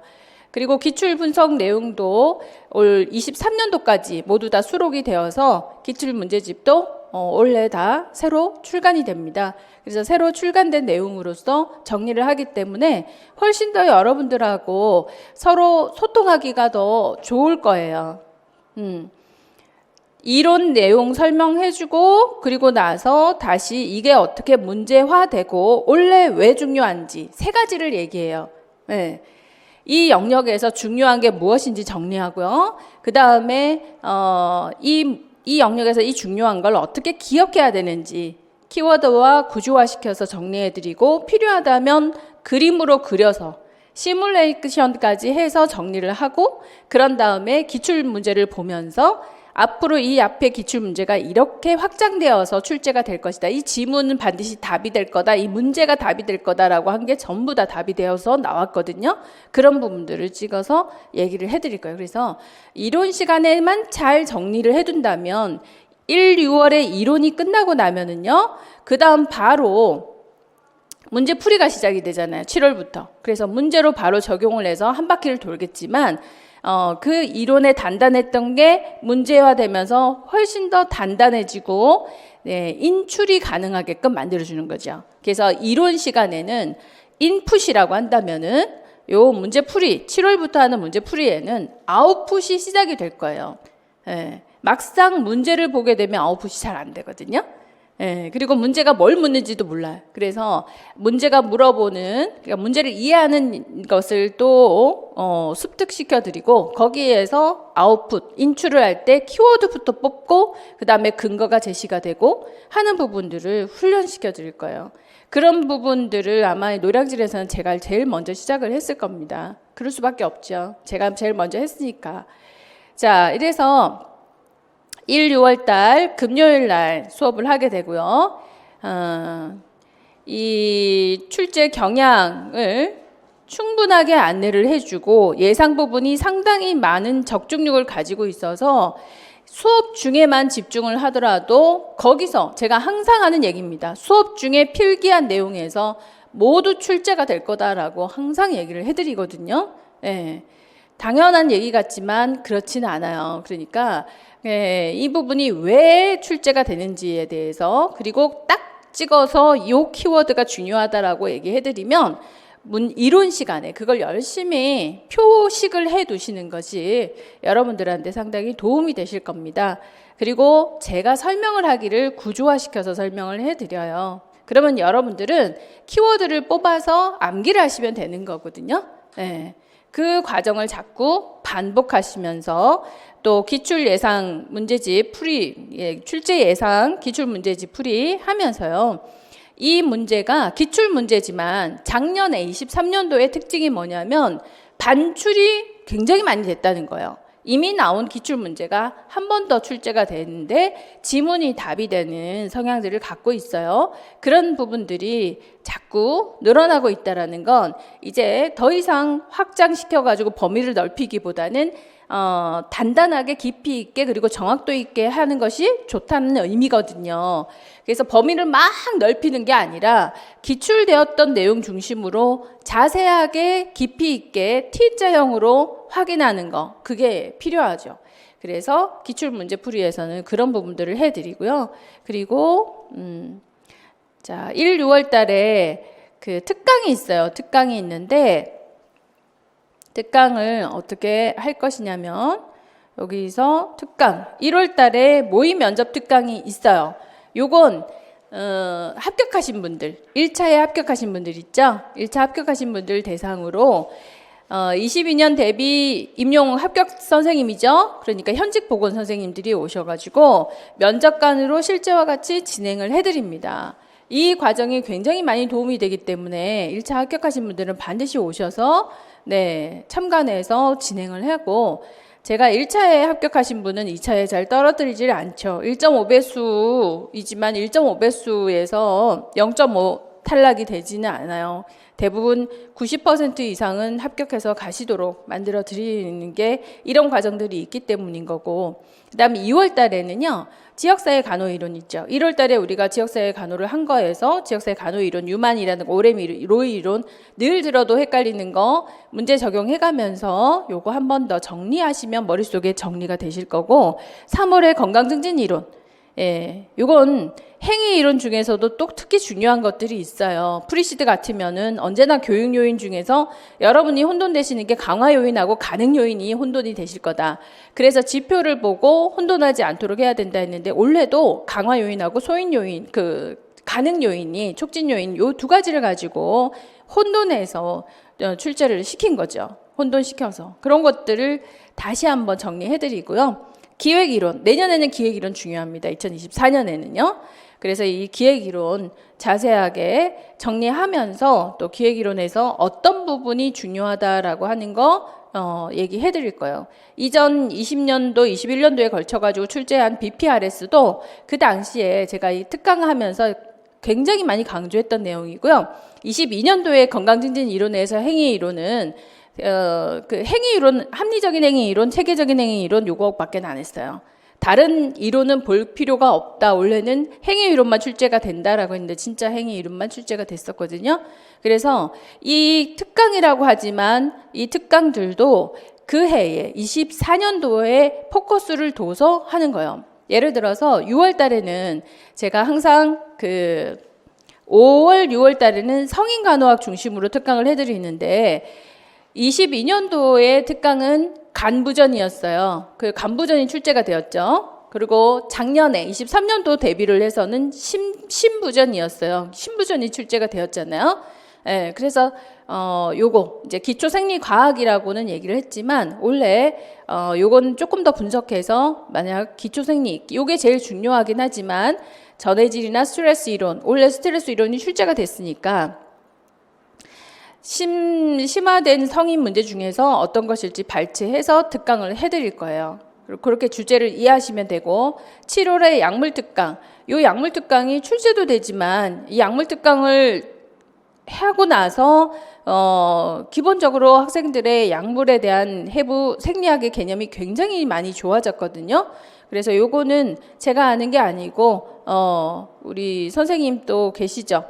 그리고 기출 분석 내용도 올 23년도까지 모두 다 수록이 되어서 기출 문제집도 올해 다 새로 출간이 됩니다. 그래서 새로 출간된 내용으로서 정리를 하기 때문에 훨씬 더 여러분들하고 서로 소통하기가 더 좋을 거예요. 이론 내용 설명해주고 그리고 나서 다시 이게 어떻게 문제화되고 원래 왜 중요한지 3가지를 얘기해요. 네. 이 영역에서 중요한 게 무엇인지 정리하고요. 그 다음에 이 영역에서 이 중요한 걸 어떻게 기억해야 되는지 키워드와 구조화시켜서 정리해드리고 필요하다면 그림으로 그려서 시뮬레이션까지 해서 정리를 하고 그런 다음에 기출 문제를 보면서 앞으로 이 앞에 기출 문제가 이렇게 확장되어서 출제가 될 것이다. 이 지문은 반드시 답이 될 거다. 이 문제가 답이 될 거다라고 한 게 전부 다 답이 되어서 나왔거든요. 그런 부분들을 찍어서 얘기를 해드릴 거예요. 그래서 이론 시간에만 잘 정리를 해둔다면 1, 6월에 이론이 끝나고 나면은요. 그 다음 바로 문제 풀이가 시작이 되잖아요. 7월부터. 그래서 문제로 바로 적용을 해서 한 바퀴를 돌겠지만 그 이론에 단단했던 게 문제화되면서 훨씬 더 단단해지고 인출이 가능하게끔 만들어주는 거죠. 그래서 이론 시간에는 인풋이라고 한다면은 요 문제 풀이 7월부터 하는 문제 풀이에는 아웃풋이 시작이 될 거예요. 막상 문제를 보게 되면 아웃풋이 잘 안 되거든요. 그리고 문제가 뭘 묻는지도 몰라요. 그래서 문제가 물어보는, 그러니까 문제를 이해하는 것을 또 습득시켜 드리고 거기에서 아웃풋, 인출을 할 때 키워드부터 뽑고 그 다음에 근거가 제시가 되고 하는 부분들을 훈련시켜 드릴 거예요. 그런 부분들을 아마 노량진에서는 제가 제일 먼저 시작을 했을 겁니다. 그럴 수밖에 없죠. 제가 제일 먼저 했으니까. 자, 이래서 1, 6월 달 금요일 날 수업을 하게 되고요. 이 출제 경향을 충분하게 안내를 해주고 예상 부분이 상당히 많은 적중률을 가지고 있어서 수업 중에만 집중을 하더라도 거기서 제가 항상 하는 얘기입니다. 수업 중에 필기한 내용에서 모두 출제가 될 거다라고 항상 얘기를 해드리거든요. 당연한 얘기 같지만 그렇지는 않아요. 그러니까 이 부분이 왜 출제가 되는지에 대해서 그리고 딱 찍어서 이 키워드가 중요하다라고 얘기해드리면 이론 시간에 그걸 열심히 표식을 해두시는 것이 여러분들한테 상당히 도움이 되실 겁니다. 그리고 제가 설명을 하기를 구조화시켜서 설명을 해드려요. 그러면 여러분들은 키워드를 뽑아서 암기를 하시면 되는 거거든요. 그 과정을 자꾸 반복하시면서 또 기출 예상 문제집 풀이, 출제 예상 기출 문제집 풀이 하면서요. 이 문제가 기출 문제지만 작년에 23년도의 특징이 뭐냐면 반출이 굉장히 많이 됐다는 거예요. 이미 나온 기출 문제가 한 번 더 출제가 되는데 지문이 답이 되는 성향들을 갖고 있어요. 그런 부분들이 자꾸 늘어나고 있다는 건 이제 더 이상 확장시켜가지고 범위를 넓히기보다는 단단하게 깊이 있게 그리고 정확도 있게 하는 것이 좋다는 의미거든요. 그래서 범위를 막 넓히는 게 아니라 기출되었던 내용 중심으로 자세하게 깊이 있게 T자형으로 확인하는 거, 그게 필요하죠. 그래서 기출문제풀이에서는 그런 부분들을 해드리고요. 그리고 자, 6월 달에 그 특강이 있어요. 특강이 있는데 특강을 어떻게 할 것이냐면 여기서 특강 1월 달에 모의 면접 특강이 있어요. 요건 합격하신 분들, 1차에 합격하신 분들 있죠? 1차 합격하신 분들 대상으로 22년 대비 임용 합격 선생님이죠. 그러니까 현직 보건 선생님들이 오셔가지고 면접관으로 실제와 같이 진행을 해드립니다. 이 과정이 굉장히 많이 도움이 되기 때문에 1차 합격하신 분들은 반드시 오셔서 참관해서 진행을 하고, 제가 1차에 합격하신 분은 2차에 잘 떨어뜨리질 않죠. 1.5배수이지만 1.5배수에서 0.5 탈락이 되지는 않아요. 대부분 90% 이상은 합격해서 가시도록 만들어 드리는 게 이런 과정들이 있기 때문인 거고, 그 다음에 2월 달에는요, 지역사회 간호 이론 있죠. 1월 달에 우리가 지역사회 간호를 한 거에서 지역사회 간호 이론, 유만이라는 거, 오레미 로이 이론 늘 들어도 헷갈리는 거 문제 적용해 가면서 요거 한 번 더 정리하시면 머릿속에 정리가 되실 거고, 3월에 건강증진 이론, 요건 행위 이론 중에서도 또 특히 중요한 것들이 있어요. 프리시드 같으면은 언제나 교육 요인 중에서 여러분이 혼돈되시는 게 강화 요인하고 가능 요인이 혼돈이 되실 거다. 그래서 지표를 보고 혼돈하지 않도록 해야 된다 했는데, 올해도 강화 요인하고 소인 요인, 가능 요인이, 촉진 요인 요 두 가지를 가지고 혼돈해서 출제를 시킨 거죠. 혼돈시켜서. 그런 것들을 다시 한번 정리해드리고요. 기획이론, 내년에는 기획이론 중요합니다. 2024년에는요. 그래서 이 기획이론 자세하게 정리하면서 또 기획이론에서 어떤 부분이 중요하다라고 하는 거 얘기해 드릴 거예요. 이전 20년도, 21년도에 걸쳐가지고 출제한 BPRS도 그 당시에 제가 이 특강하면서 굉장히 많이 강조했던 내용이고요. 22년도에 건강증진 이론에서 행위 이론은 그 행위 이론, 합리적인 행위 이론, 체계적인 행위 이론 요거밖에 안 했어요. 다른 이론은 볼 필요가 없다. 원래는 행위 이론만 출제가 된다라고 했는데 진짜 행위 이론만 출제가 됐었거든요. 그래서 이 특강이라고 하지만 이 특강들도 그 해에 24년도에 포커스를 둬서 하는 거예요. 예를 들어서 6월 달에는 제가 항상 5월, 6월 달에는 성인간호학 중심으로 특강을 해드리는데 22년도의 특강은 간부전이었어요. 그 간부전이 출제가 되었죠. 그리고 작년에 23년도 대비를 해서는 신부전이었어요. 신부전이 출제가 되었잖아요. 그래서 요거 이제 기초생리과학이라고는 얘기를 했지만 원래 요건 조금 더 분석해서 만약 기초생리 요게 제일 중요하긴 하지만 전해질이나 스트레스 이론, 원래 스트레스 이론이 출제가 됐으니까 심화된 성인 문제 중에서 어떤 것일지 발췌해서 특강을 해드릴 거예요. 그렇게 주제를 이해하시면 되고, 7월에 약물 특강, 이 약물 특강이 출제도 되지만 이 약물 특강을 하고 나서 기본적으로 학생들의 약물에 대한 해부 생리학의 개념이 굉장히 많이 좋아졌거든요. 그래서 요거는 제가 아는 게 아니고 우리 선생님 또 계시죠.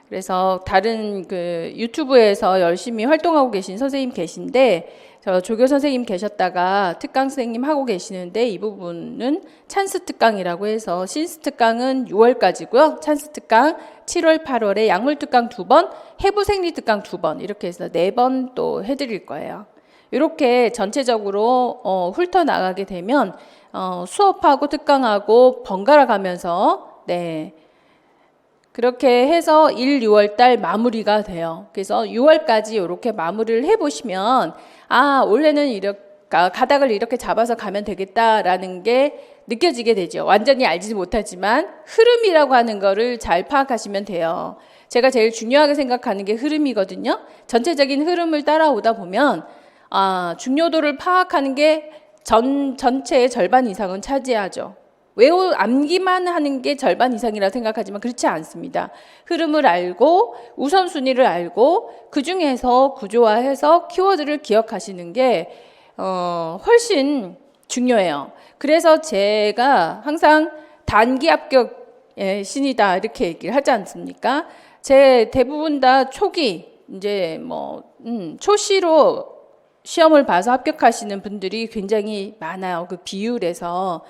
그래서 다른 유튜브에서 열심히 활동하고 계신 선생님 계신데, 저 조교 선생님 계셨다가 특강 선생님 하고 계시는데, 이 부분은 찬스 특강이라고 해서 신스 특강은 6월까지고요. 찬스 특강 7월, 8월에 약물 특강 2번, 해부 생리 특강 2번 이렇게 해서 4번 또 해드릴 거예요. 이렇게 전체적으로 훑어 나가게 되면 수업하고 특강하고 번갈아 가면서 그렇게 해서 1, 6월 달 마무리가 돼요. 그래서 6월까지 이렇게 마무리를 해보시면 올해는 이렇게 가닥을 이렇게 잡아서 가면 되겠다라는 게 느껴지게 되죠. 완전히 알지 못하지만 흐름이라고 하는 거를 잘 파악하시면 돼요. 제가 제일 중요하게 생각하는 게 흐름이거든요. 전체적인 흐름을 따라오다 보면 중요도를 파악하는 게 전체의 절반 이상은 차지하죠. 암기만 하는 게 절반 이상이라 생각하지만 그렇지 않습니다. 흐름을 알고 우선순위를 알고 그중에서 구조화해서 키워드를 기억하시는 게 훨씬 중요해요. 그래서 제가 항상 단기 합격의 신이다 이렇게 얘기를 하지 않습니까? 제 대부분 다 초기 이제 초시로 시험을 봐서 합격하시는 분들이 굉장히 많아요. 그 비율에서.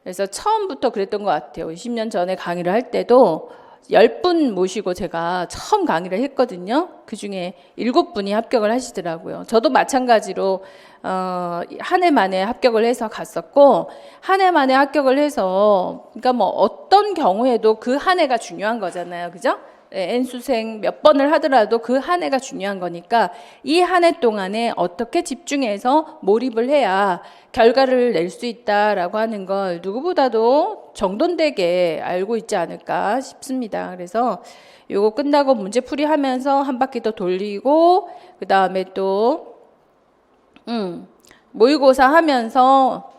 그래서 처음부터 그랬던 것 같아요. 20년 전에 강의를 할 때도 10분 모시고 제가 처음 강의를 했거든요. 그 중에 7분이 합격을 하시더라고요. 저도 마찬가지로 한 해 만에 합격을 해서 갔었고, 한 해 만에 합격을 해서, 그러니까 뭐 어떤 경우에도 그 한 해가 중요한 거잖아요. 그죠? N수생 몇 번을 하더라도 그 한 해가 중요한 거니까 이 한 해 동안에 어떻게 집중해서 몰입을 해야 결과를 낼 수 있다라고 하는 걸 누구보다도 정돈되게 알고 있지 않을까 싶습니다. 그래서 요거 끝나고 문제풀이 하면서 한 바퀴 더 돌리고 그 다음에 또 모의고사 하면서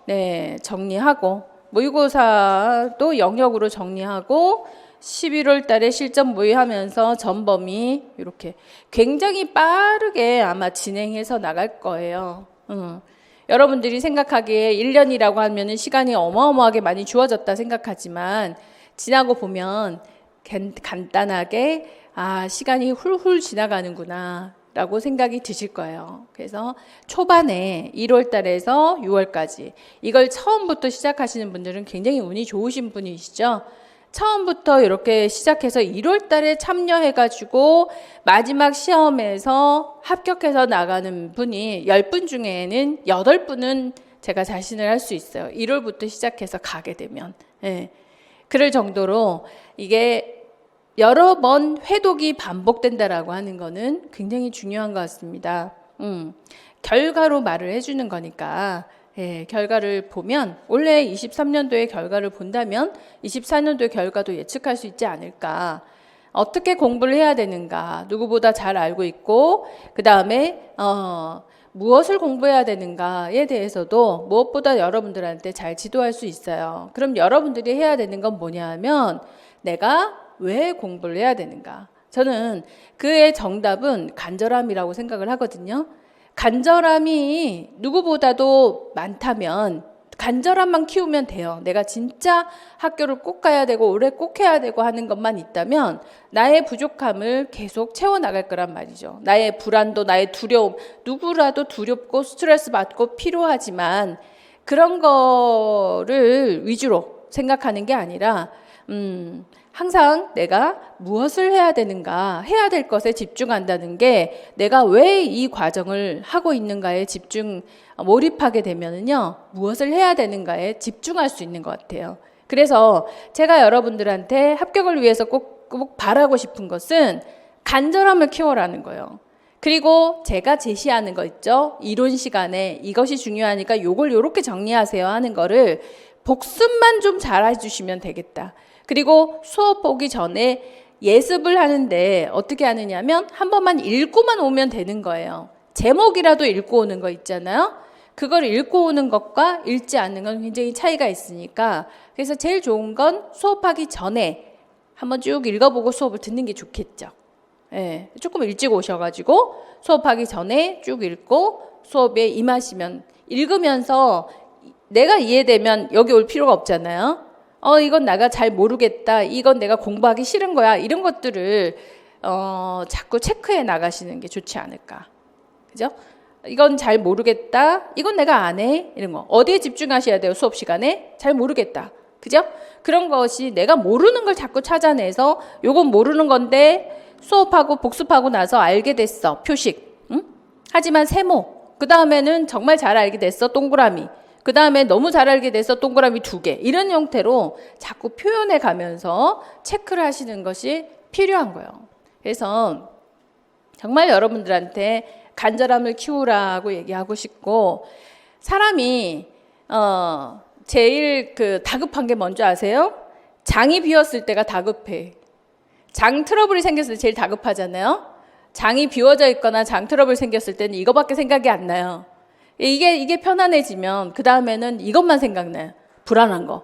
정리하고 모의고사도 영역으로 정리하고 11월 달에 실전 모의하면서 전범위 이렇게 굉장히 빠르게 아마 진행해서 나갈 거예요. 여러분들이 생각하기에 1년이라고 하면은 시간이 어마어마하게 많이 주어졌다 생각하지만 지나고 보면 간단하게 시간이 훌훌 지나가는구나 라고 생각이 드실 거예요. 그래서 초반에 1월 달에서 6월까지 이걸 처음부터 시작하시는 분들은 굉장히 운이 좋으신 분이시죠. 처음부터 이렇게 시작해서 1월 달에 참여해가지고 마지막 시험에서 합격해서 나가는 분이 10분 중에는 8분은 제가 자신을 할 수 있어요. 1월부터 시작해서 가게 되면. 그럴 정도로 이게 여러 번 회독이 반복된다라고 하는 거는 굉장히 중요한 것 같습니다. 결과로 말을 해주는 거니까. 결과를 보면 원래 23년도의 결과를 본다면 24년도의 결과도 예측할 수 있지 않을까. 어떻게 공부를 해야 되는가 누구보다 잘 알고 있고 그 다음에 무엇을 공부해야 되는가에 대해서도 무엇보다 여러분들한테 잘 지도할 수 있어요. 그럼 여러분들이 해야 되는 건 뭐냐 하면 내가 왜 공부를 해야 되는가. 저는 그의 정답은 간절함이라고 생각을 하거든요. 간절함이 누구보다도 많다면 간절함만 키우면 돼요. 내가 진짜 학교를 꼭 가야 되고 올해 꼭 해야 되고 하는 것만 있다면 나의 부족함을 계속 채워나갈 거란 말이죠. 나의 불안도 나의 두려움 누구라도 두렵고 스트레스 받고 필요하지만 그런 거를 위주로 생각하는 게 아니라 항상 내가 무엇을 해야 되는가, 해야 될 것에 집중한다는 게 내가 왜 이 과정을 하고 있는가에 몰입하게 되면은요, 무엇을 해야 되는가에 집중할 수 있는 것 같아요. 그래서 제가 여러분들한테 합격을 위해서 꼭 바라고 싶은 것은 간절함을 키워라는 거예요. 그리고 제가 제시하는 거 있죠? 이론 시간에 이것이 중요하니까 요걸 요렇게 정리하세요 하는 거를 복습만 좀 잘 해주시면 되겠다. 그리고 수업 보기 전에 예습을 하는데 어떻게 하느냐면 한 번만 읽고만 오면 되는 거예요. 제목이라도 읽고 오는 거 있잖아요. 그걸 읽고 오는 것과 읽지 않는 건 굉장히 차이가 있으니까 그래서 제일 좋은 건 수업하기 전에 한번 쭉 읽어보고 수업을 듣는 게 좋겠죠. 조금 일찍 오셔가지고 수업하기 전에 쭉 읽고 수업에 임하시면 읽으면서 내가 이해되면 여기 올 필요가 없잖아요. 이건 내가 잘 모르겠다. 이건 내가 공부하기 싫은 거야. 이런 것들을 자꾸 체크해 나가시는 게 좋지 않을까. 그죠? 이건 잘 모르겠다. 이건 내가 안 해. 이런 거. 어디에 집중하셔야 돼요? 수업 시간에? 잘 모르겠다. 그죠? 그런 것이 내가 모르는 걸 자꾸 찾아내서 요건 모르는 건데 수업하고 복습하고 나서 알게 됐어. 표식. 응? 하지만 세모. 그 다음에는 정말 잘 알게 됐어. 동그라미. 그 다음에 너무 잘 알게 돼서 동그라미 2개 이런 형태로 자꾸 표현해 가면서 체크를 하시는 것이 필요한 거예요. 그래서 정말 여러분들한테 간절함을 키우라고 얘기하고 싶고 사람이 제일 다급한 게 뭔지 아세요? 장이 비었을 때가 다급해. 장 트러블이 생겼을 때 제일 다급하잖아요. 장이 비워져 있거나 장 트러블 생겼을 때는 이거밖에 생각이 안 나요. 이게 편안해지면 그 다음에는 이것만 생각나요. 불안한 거.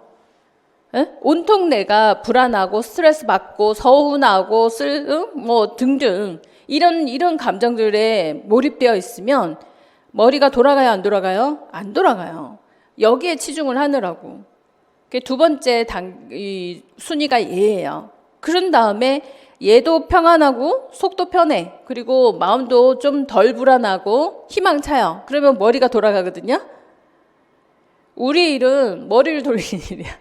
온통 내가 불안하고 스트레스 받고 서운하고 등등 이런 감정들에 몰입되어 있으면 머리가 돌아가요, 안 돌아가요? 안 돌아가요. 여기에 치중을 하느라고. 두 번째 이 순위가 얘예요. 그런 다음에 얘도 평안하고 속도 편해. 그리고 마음도 좀 덜 불안하고 희망차요. 그러면 머리가 돌아가거든요. 우리 일은 머리를 돌리는 일이야.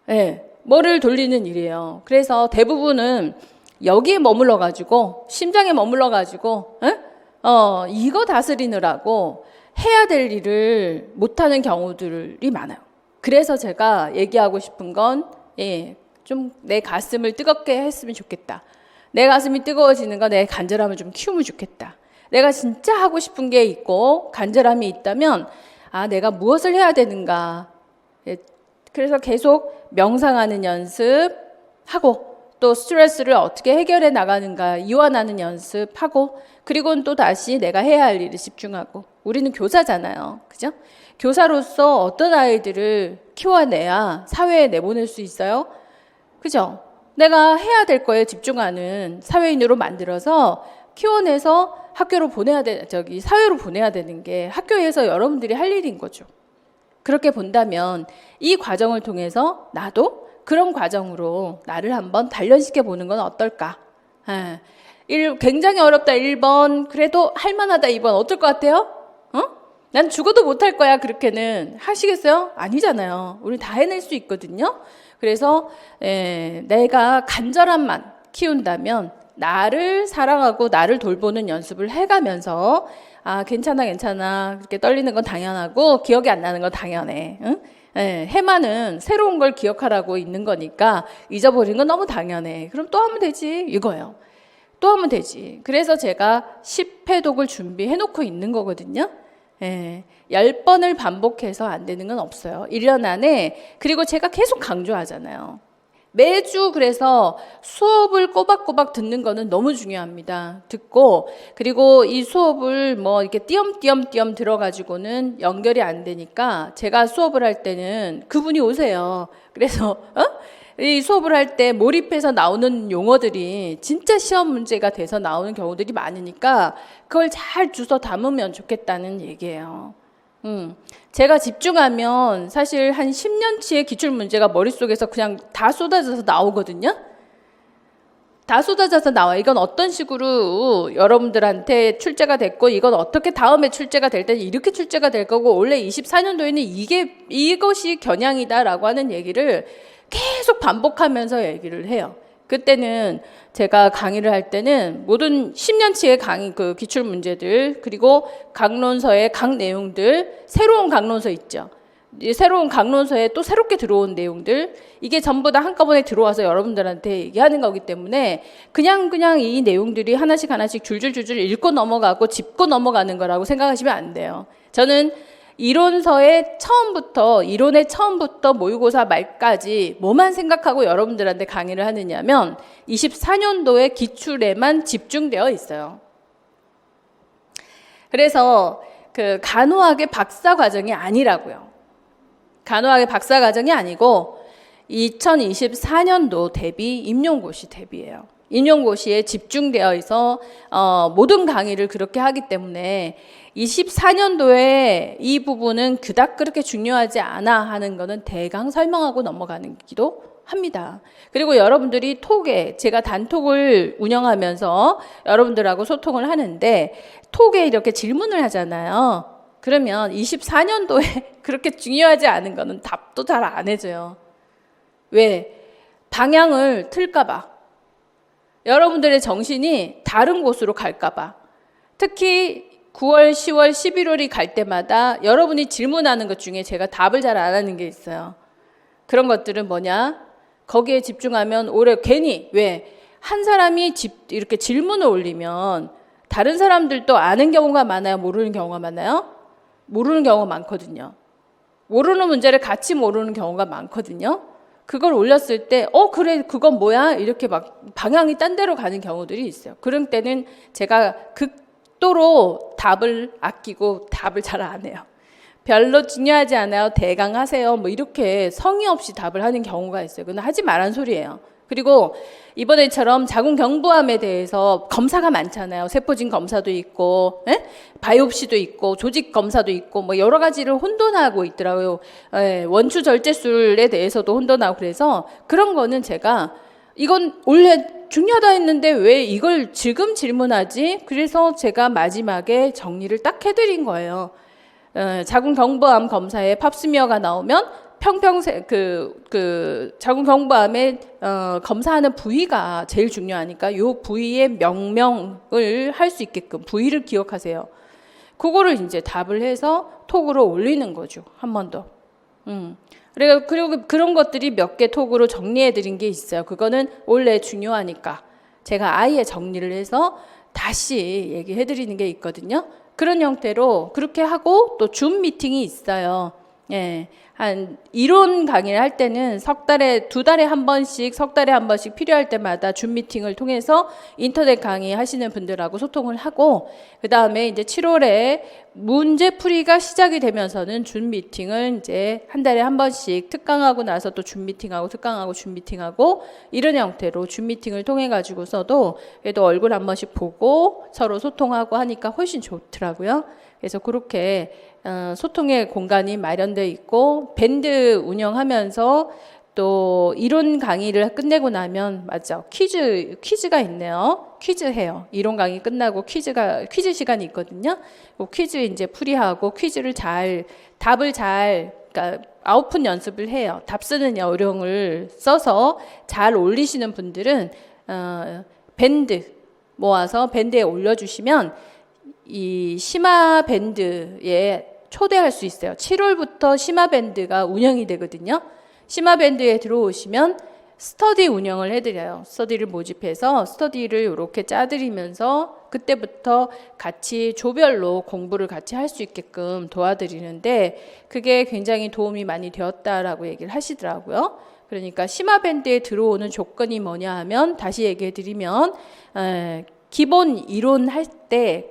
네, 머리를 돌리는 일이에요. 그래서 대부분은 여기에 머물러 가지고 심장에 머물러 가지고 이거 다스리느라고 해야 될 일을 못하는 경우들이 많아요. 그래서 제가 얘기하고 싶은 건 좀 내 가슴을 뜨겁게 했으면 좋겠다. 내 가슴이 뜨거워지는 건 내 간절함을 좀 키우면 좋겠다. 내가 진짜 하고 싶은 게 있고 간절함이 있다면 내가 무엇을 해야 되는가. 그래서 계속 명상하는 연습하고 또 스트레스를 어떻게 해결해 나가는가 이완하는 연습하고 그리고는 또 다시 내가 해야 할 일에 집중하고 우리는 교사잖아요. 그죠? 교사로서 어떤 아이들을 키워내야 사회에 내보낼 수 있어요? 그죠? 내가 해야 될 거에 집중하는 사회인으로 만들어서 키워내서 학교로 사회로 보내야 되는 게 학교에서 여러분들이 할 일인 거죠. 그렇게 본다면 이 과정을 통해서 나도 그런 과정으로 나를 한번 단련시켜 보는 건 어떨까? 굉장히 어렵다 1번, 그래도 할만하다 2번, 어떨 것 같아요? 난 죽어도 못할 거야 그렇게는 하시겠어요? 아니잖아요. 우리 다 해낼 수 있거든요. 그래서 내가 간절함만 키운다면 나를 사랑하고 나를 돌보는 연습을 해가면서 괜찮아 그렇게 떨리는 건 당연하고 기억이 안 나는 건 당연해. 응? 해마는 새로운 걸 기억하라고 있는 거니까 잊어버리는 건 너무 당연해. 그럼 또 하면 되지 이거예요. 또 하면 되지. 그래서 제가 10회독을 준비해 놓고 있는 거거든요. 10번을 반복해서 안 되는 건 없어요. 1년 안에. 그리고 제가 계속 강조하잖아요. 매주 그래서 수업을 꼬박꼬박 듣는 거는 너무 중요합니다. 듣고 그리고 이 수업을 이렇게 띄엄띄엄 들어가지고는 연결이 안 되니까 제가 수업을 할 때는 그분이 오세요. 그래서 이 수업을 할 때 몰입해서 나오는 용어들이 진짜 시험 문제가 돼서 나오는 경우들이 많으니까 그걸 잘 주워 담으면 좋겠다는 얘기예요. 제가 집중하면 사실 한 10년치의 기출문제가 머릿속에서 그냥 다 쏟아져서 나오거든요. 다 쏟아져서 나와. 이건 어떤 식으로 여러분들한테 출제가 됐고 이건 어떻게 다음에 출제가 될 때는 이렇게 출제가 될 거고 원래 24년도에는 이것이 겨냥이다라고 하는 얘기를 계속 반복하면서 얘기를 해요. 그때는 제가 강의를 할 때는 모든 10년치의 강의 기출 문제들 그리고 강론서의 각 내용들 새로운 강론서 있죠. 이 새로운 강론서에 또 새롭게 들어온 내용들 이게 전부 다 한꺼번에 들어와서 여러분들한테 얘기하는 거기 때문에 그냥 이 내용들이 하나씩 줄줄 읽고 넘어가고 짚고 넘어가는 거라고 생각하시면 안 돼요. 저는 이론의 처음부터 모의고사 말까지 뭐만 생각하고 여러분들한테 강의를 하느냐면 24년도의 기출에만 집중되어 있어요. 그래서 간호학의 박사 과정이 아니라고요. 간호학의 박사 과정이 아니고 2024년도 대비 임용고시 대비예요. 임용고시에 집중되어 있어 모든 강의를 그렇게 하기 때문에 24년도에 이 부분은 그닥 그렇게 중요하지 않아 하는 거는 대강 설명하고 넘어가기도 합니다. 그리고 여러분들이 제가 단톡을 운영하면서 여러분들하고 소통을 하는데 톡에 이렇게 질문을 하잖아요. 그러면 24년도에 그렇게 중요하지 않은 거는 답도 잘 안 해줘요. 왜? 방향을 틀까봐. 여러분들의 정신이 다른 곳으로 갈까봐. 특히 9월, 10월, 11월이 갈 때마다 여러분이 질문하는 것 중에 제가 답을 잘 안 하는 게 있어요. 그런 것들은 뭐냐? 거기에 집중하면 괜히 한 사람이 이렇게 질문을 올리면 다른 사람들도 아는 경우가 많아요? 모르는 경우가 많아요? 모르는 경우가 많거든요. 모르는 문제를 같이 모르는 경우가 많거든요. 그걸 올렸을 때 그래 그건 뭐야? 이렇게 막 방향이 딴 데로 가는 경우들이 있어요. 그런 때는 제가 극도로 답을 아끼고 답을 잘 안 해요. 별로 중요하지 않아요. 대강 하세요. 이렇게 성의 없이 답을 하는 경우가 있어요. 그건 하지 말란 소리예요. 그리고 이번에처럼 자궁경부암에 대해서 검사가 많잖아요. 세포진 검사도 있고, 바이옵시도 있고, 조직 검사도 있고, 뭐 여러 가지를 혼돈하고 있더라고요. 원추 절제술에 대해서도 혼돈하고 그래서 그런 거는 제가 이건 원래 중요하다 했는데 왜 이걸 지금 질문하지? 그래서 제가 마지막에 정리를 딱 해드린 거예요. 자궁경부암 검사에 pap스미어가 나오면 평평생 자궁경부암에 검사하는 부위가 제일 중요하니까 요 부위의 명명을 할 수 있게끔 부위를 기억하세요. 그거를 이제 답을 해서 톡으로 올리는 거죠. 한 번 더. 그리고 그런 것들이 몇 개 톡으로 정리해 드린 게 있어요. 그거는 원래 중요하니까 제가 아예 정리를 해서 다시 얘기해 드리는 게 있거든요. 그런 형태로 그렇게 하고 또 줌 미팅이 있어요. 한 이론 강의를 할 때는 두 달에 한 번씩, 석 달에 한 번씩 필요할 때마다 줌 미팅을 통해서 인터넷 강의 하시는 분들하고 소통을 하고, 그 다음에 이제 7월에 문제풀이가 시작이 되면서는 줌 미팅을 이제 한 달에 한 번씩 특강하고 나서 또 줌 미팅하고 특강하고 줌 미팅하고 이런 형태로 줌 미팅을 통해 가지고서도 그래도 얼굴 한 번씩 보고 서로 소통하고 하니까 훨씬 좋더라고요. 그래서 그렇게 소통의 공간이 마련되어 있고, 밴드 운영하면서 또 이론 강의를 끝내고 나면 맞죠, 퀴즈가 있네요. 퀴즈 해요. 이론 강의 끝나고 퀴즈 시간이 있거든요. 그 퀴즈 이제 풀이하고 퀴즈를 답을 그러니까 아웃풋 연습을 해요. 답 쓰는 요령을 써서 잘 올리시는 분들은 밴드 모아서 밴드에 올려주시면 이 심화 밴드에 초대할 수 있어요. 7월부터 심화 밴드가 운영이 되거든요. 심화 밴드에 들어오시면 스터디 운영을 해드려요. 스터디를 모집해서 스터디를 이렇게 짜드리면서 그때부터 같이 조별로 공부를 같이 할 수 있게끔 도와드리는데, 그게 굉장히 도움이 많이 되었다라고 얘기를 하시더라고요. 그러니까 심화 밴드에 들어오는 조건이 뭐냐 하면, 다시 얘기해 드리면 기본 이론 할 때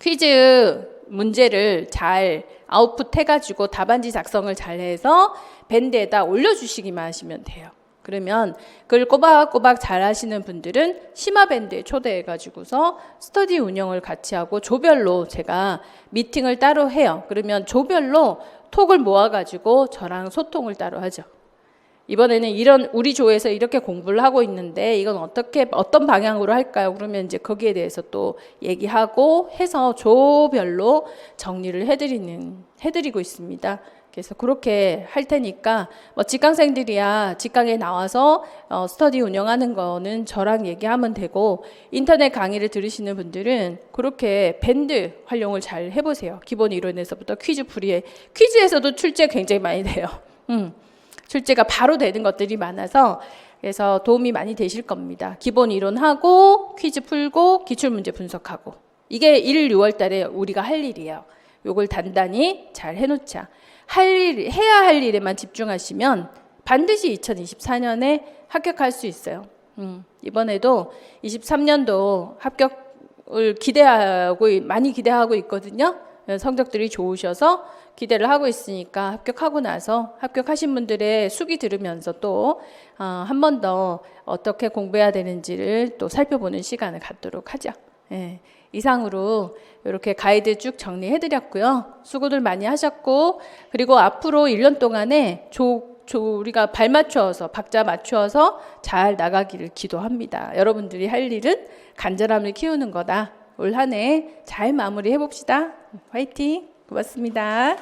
퀴즈 문제를 잘 아웃풋 해가지고 답안지 작성을 잘 해서 밴드에다 올려주시기만 하시면 돼요. 그러면 그걸 꼬박꼬박 잘 하시는 분들은 심화 밴드에 초대해가지고서 스터디 운영을 같이 하고, 조별로 제가 미팅을 따로 해요. 그러면 조별로 톡을 모아가지고 저랑 소통을 따로 하죠. 이번에는 우리 조에서 이렇게 공부를 하고 있는데 이건 어떤 방향으로 할까요? 그러면 이제 거기에 대해서 또 얘기하고 해서 조별로 정리를 해드리고 있습니다. 그래서 그렇게 할 테니까 뭐 직강생들이야 직강에 나와서 스터디 운영하는 거는 저랑 얘기하면 되고, 인터넷 강의를 들으시는 분들은 그렇게 밴드 활용을 잘 해보세요. 기본 이론에서부터 퀴즈에서도 출제 굉장히 많이 돼요. 출제가 바로 되는 것들이 많아서 그래서 도움이 많이 되실 겁니다. 기본 이론하고 퀴즈 풀고 기출문제 분석하고, 이게 1, 6월 달에 우리가 할 일이에요. 요걸 단단히 잘 해놓자. 해야 할 일에만 집중하시면 반드시 2024년에 합격할 수 있어요. 이번에도 23년도 합격을 많이 기대하고 있거든요. 성적들이 좋으셔서 기대를 하고 있으니까 합격하고 나서 합격하신 분들의 수기 들으면서 또 한 번 더 어떻게 공부해야 되는지를 또 살펴보는 시간을 갖도록 하죠. 이상으로 이렇게 가이드 쭉 정리해드렸고요. 수고들 많이 하셨고, 그리고 앞으로 1년 동안에 우리가 박자 맞추어서 잘 나가기를 기도합니다. 여러분들이 할 일은 간절함을 키우는 거다. 올 한 해 잘 마무리해 봅시다. 화이팅! 고맙습니다.